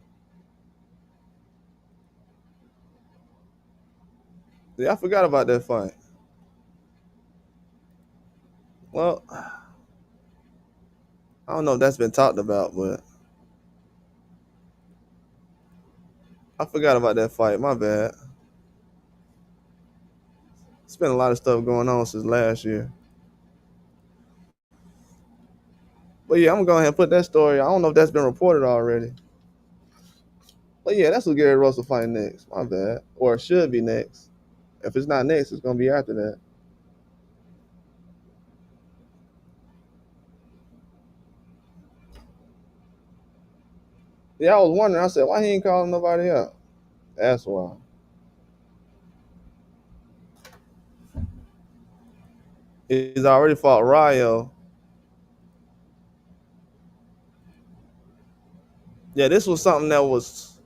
Yeah, I forgot about that fight. Well, I don't know if that's been talked about, but I forgot about that fight. My bad. It's been a lot of stuff going on since last year. But yeah, I'm gonna go ahead and put that story. I don't know if that's been reported already. But yeah, that's what Gary Russell fighting next. My bad. Or it should be next. If it's not next, it's gonna be after that. Yeah, I was wondering. I said, why he ain't calling nobody up? That's why. He's already fought Ryo. Yeah, this was something that was.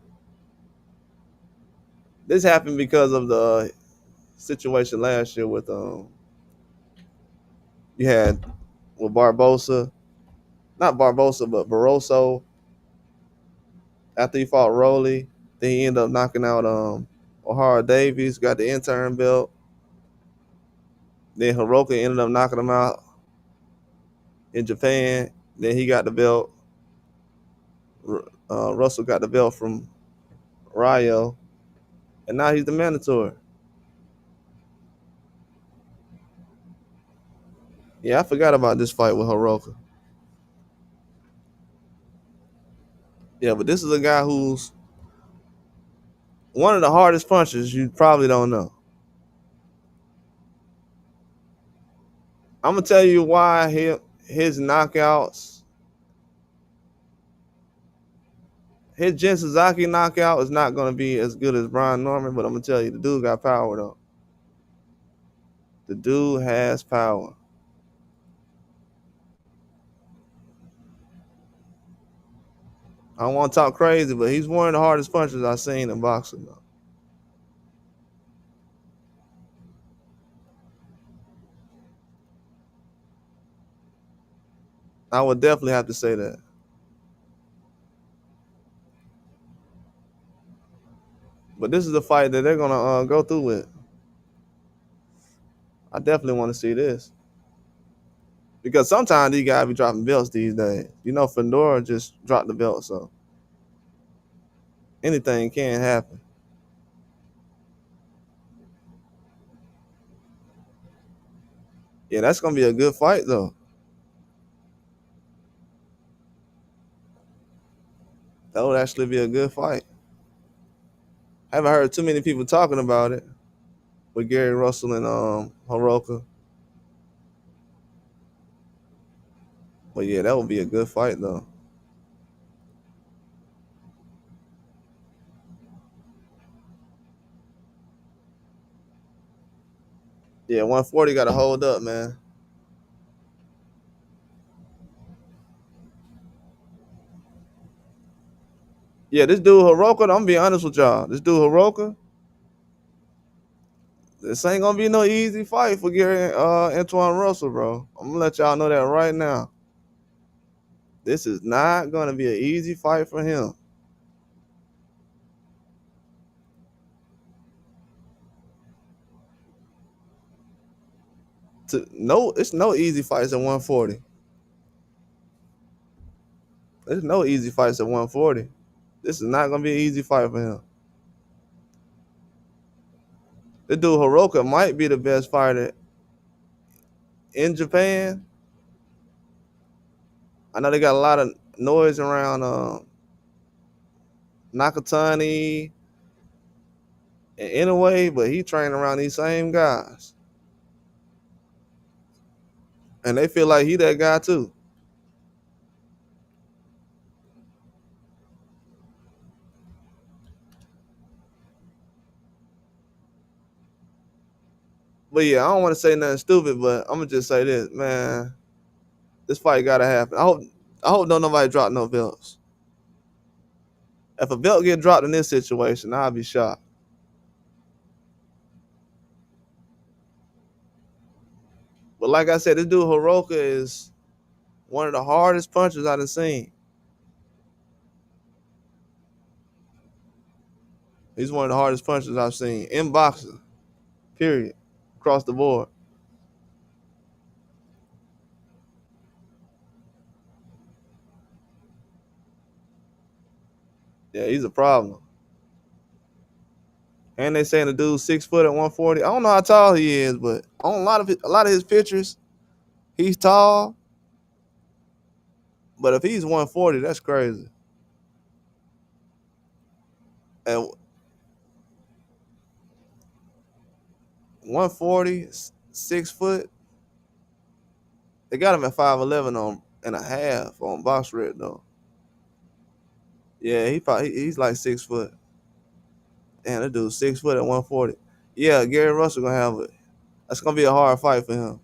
This happened because of the situation last year with you had with Barbosa, not Barbosa, but Barroso. After he fought Rolly, then he ended up knocking out O'Hara Davies, got the intern belt. Then Hiroka ended up knocking him out in Japan. Then he got the belt. Russell got the belt from Ryo, and now he's the mandatory. Yeah, I forgot about this fight with Hiroka. Yeah, but this is a guy who's one of the hardest punchers you probably don't know. I'm gonna tell you why his knockouts, his Jin Suzaki knockout is not gonna be as good as Brian Norman, but I'm gonna tell you the dude got power though. The dude has power. I don't want to talk crazy, but he's one of the hardest punchers I've seen in boxing though. I would definitely have to say that. But this is the fight that they're gonna go through with. I definitely want to see this because sometimes these guys be dropping belts these days. You know, Fedor just dropped the belt, so anything can happen. Yeah, that's gonna be a good fight though. That would actually be a good fight. I haven't heard too many people talking about it with Gary Russell and Hiroka. But yeah, that would be a good fight though. Yeah, 140 got to hold up, man. Yeah, this dude Hiroka, I'm gonna be honest with y'all. This dude Hiroka, this ain't gonna be no easy fight for Gary Antoine Russell, bro. I'm gonna let y'all know that right now. This is not gonna be an easy fight for him. No, it's no easy fights at 140. There's no easy fights at 140. This is not gonna be an easy fight for him. The dude Hiroka might be the best fighter in Japan. I know they got a lot of noise around Nakatani and Inoue, but he trained around these same guys, and they feel like he that guy too. But yeah, I don't want to say nothing stupid, but I'm gonna just say this, man. This fight gotta happen. I hope don't nobody drop no belts. If a belt get dropped in this situation, I'll be shocked. But like I said, this dude Hiroka is one of the hardest punchers I've seen. He's one of the hardest punchers I've seen in boxing. Period. Across the board. Yeah, he's a problem. And they saying the dude's 6 foot at 140. I don't know how tall he is, but on a lot of his pictures, he's tall. But if he's 140, that's crazy. And 140, 6 foot, they got him at 5'11" on and a half on box red though. Yeah, he's like 6 foot. Damn, that dude's 6 foot at 140. Yeah, Gary Russell gonna have it. That's gonna be a hard fight for him.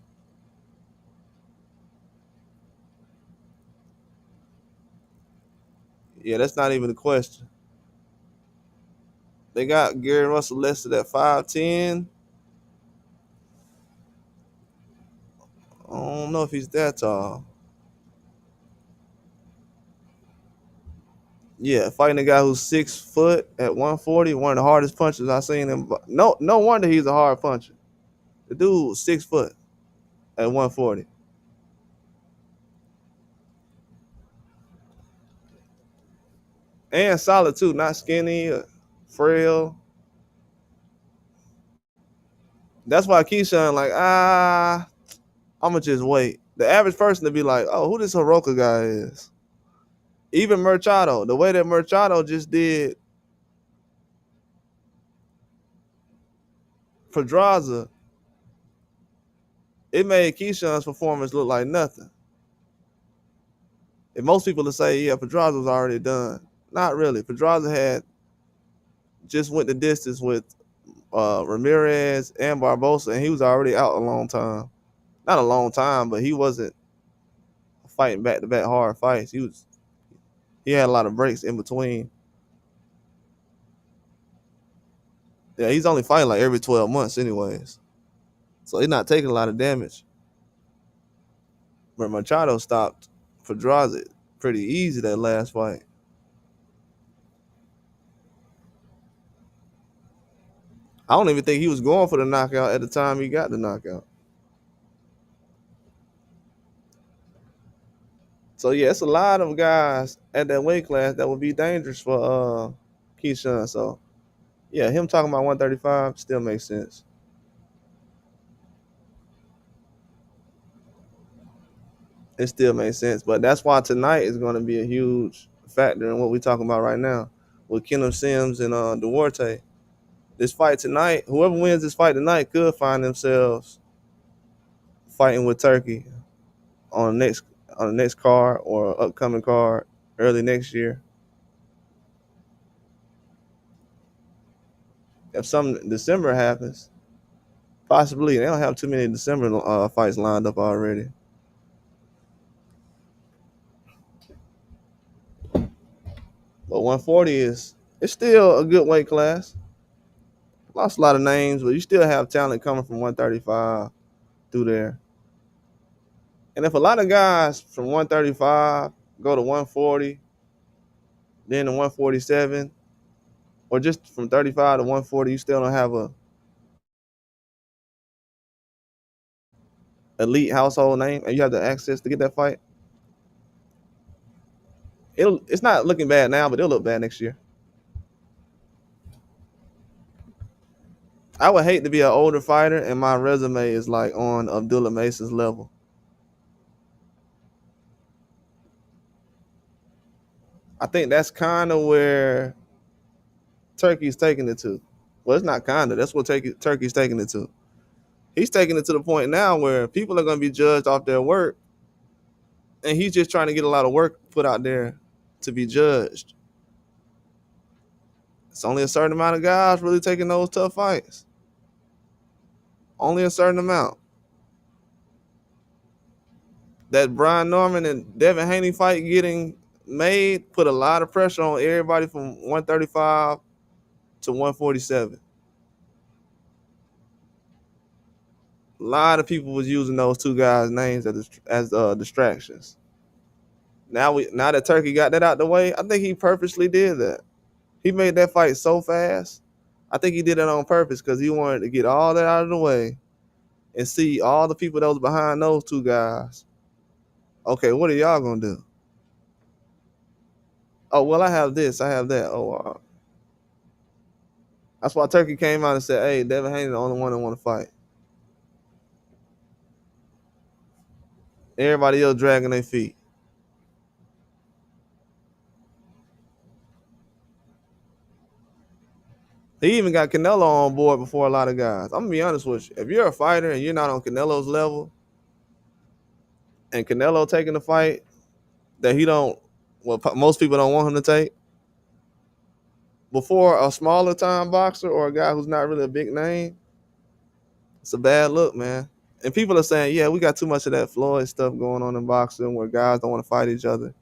Yeah, that's not even a question. They got Gary Russell listed at 5'10". I don't know if he's that tall. Yeah, fighting a guy who's 6 foot at 140, one of the hardest punches I've seen him. No wonder he's a hard puncher. The dude 6 foot at 140. And solid too, not skinny or frail. That's why Keyshawn like, I'ma just wait. The average person to be like, oh, who this Hiroka guy is. Even Machado, the way that Machado just did Pedraza, it made Keyshawn's performance look like nothing. And most people will say, yeah, Pedraza was already done. Not really. Pedraza had just went the distance with Ramirez and Barbosa, and he was already out a long time. Not a long time, but he wasn't fighting back-to-back hard fights. He had a lot of breaks in between. Yeah, he's only fighting like every 12 months anyways. So he's not taking a lot of damage. But Machado stopped Pedraza pretty easy that last fight. I don't even think he was going for the knockout at the time he got the knockout. So yeah, it's a lot of guys at that weight class that would be dangerous for Keyshawn. So yeah, him talking about 135 still makes sense. It still makes sense. But that's why tonight is going to be a huge factor in what we're talking about right now with Kenneth Sims and Duarte. This fight tonight, whoever wins this fight tonight could find themselves fighting with Turkey on the next card or upcoming card early next year. If some December happens, possibly they don't have too many December fights lined up already. But 140 it's still a good weight class. Lost a lot of names, but you still have talent coming from 135 through there. And if a lot of guys from 135 go to 140, then to 147, or just from 35 to 140, you still don't have a elite household name, and you have the access to get that fight. It's not looking bad now, but it'll look bad next year. I would hate to be an older fighter and my resume is like on Abdullah Mason's level. I think that's kind of where Turkey's taking it to. Well, it's not kind of. That's what Turkey's taking it to. He's taking it to the point now where people are going to be judged off their work, and he's just trying to get a lot of work put out there to be judged. It's only a certain amount of guys really taking those tough fights. Only a certain amount. That Brian Norman and Devin Haney fight getting made put a lot of pressure on everybody from 135 to 147. A lot of people was using those two guys' names as distractions. Now that Turkey got that out the way, I think he purposely did that. He made that fight so fast. I think he did it on purpose because he wanted to get all that out of the way and see all the people that was behind those two guys. Okay, what are y'all gonna do? Oh well, I have this, I have that. Oh, that's why Turkey came out and said, "Hey, Devin Haney the only one that want to fight. Everybody else dragging their feet." He even got Canelo on board before a lot of guys. I'm gonna be honest with you. If you're a fighter and you're not on Canelo's level, and Canelo taking the fight that he don't, well, most people don't want him to take, before a smaller time boxer or a guy who's not really a big name, it's a bad look, man. And people are saying, yeah, we got too much of that Floyd stuff going on in boxing where guys don't want to fight each other.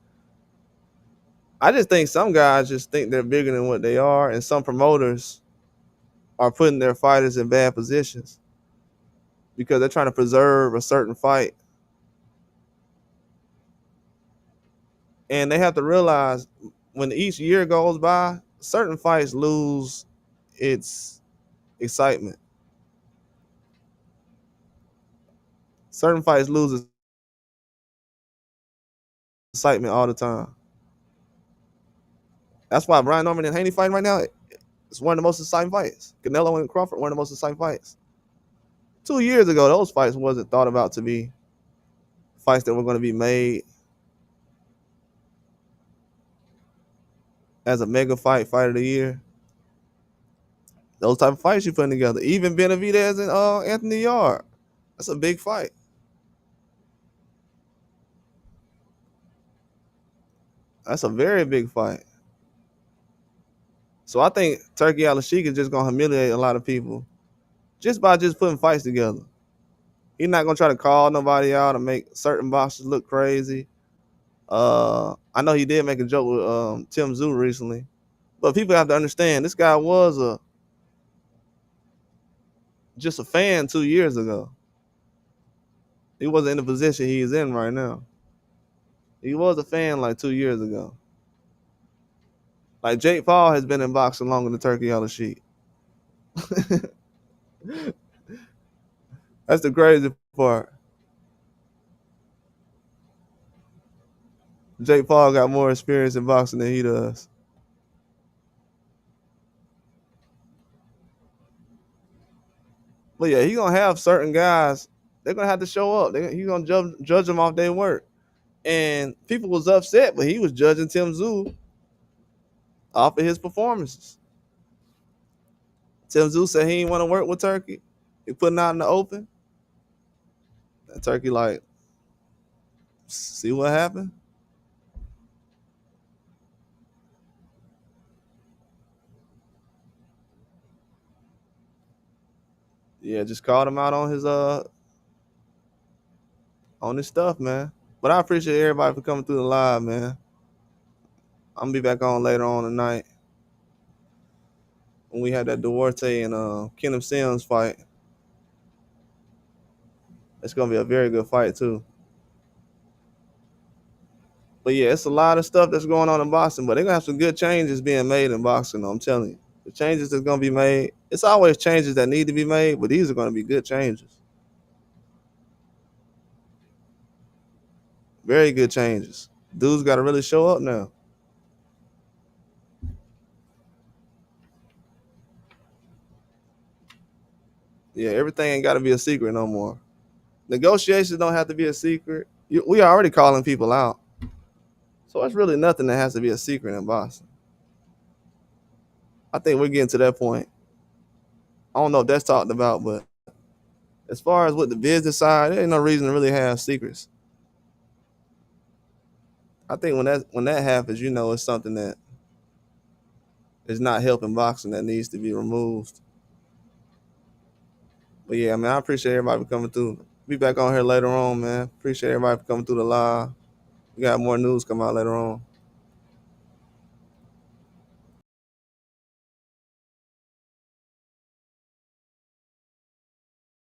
I just think some guys just think they're bigger than what they are, and some promoters are putting their fighters in bad positions because they're trying to preserve a certain fight. And they have to realize when each year goes by, certain fights lose its excitement. Certain fights lose excitement all the time. That's why Brian Norman and Haney fighting right now. It's one of the most exciting fights. Canelo and Crawford, one of the most exciting fights. 2 years ago, those fights wasn't thought about to be fights that were going to be made as a mega fight of the year. Those type of fights you putting together. Even Benavidez and Anthony Yard. That's a big fight. That's a very big fight. So I think Turkey Al-Sheikh is just going to humiliate a lot of people just by just putting fights together. He's not going to try to call nobody out and make certain boxers look crazy. I know he did make a joke with Tim Tszyu recently. But people have to understand this guy was just a fan 2 years ago. He wasn't in the position he's in right now. He was a fan like 2 years ago. Like Jake Paul has been in boxing longer than Turkey Al-Sheikh. That's the crazy part. Jake Paul got more experience in boxing than he does. But yeah, he's gonna have certain guys. They're gonna have to show up. He's gonna judge them off their work. And people was upset, but he was judging Tim Tszyu off of his performances. Tim Tszyu said he didn't want to work with Turkey. He putting out in the open. And Turkey like, see what happened? Yeah, just called him out on his stuff, man. But I appreciate everybody for coming through the live, man. I'm gonna be back on later on tonight when we had that Duarte and Kenneth Sims fight. It's gonna be a very good fight too. But yeah, it's a lot of stuff that's going on in boxing, but they're gonna have some good changes being made in boxing, though, I'm telling you. The changes that's gonna be made, it's always changes that need to be made, but these are gonna be good changes. Very good changes. Dudes gotta really show up now. Yeah, everything ain't gotta be a secret no more. Negotiations don't have to be a secret. We already calling people out. So it's really nothing that has to be a secret in boxing. I think we're getting to that point. I don't know if that's talked about, but as far as with the business side, there ain't no reason to really have secrets. I think when that happens, you know it's something that is not helping boxing that needs to be removed. But yeah, man, I appreciate everybody for coming through. Be back on here later on, man. Appreciate everybody for coming through the live. We got more news come out later on.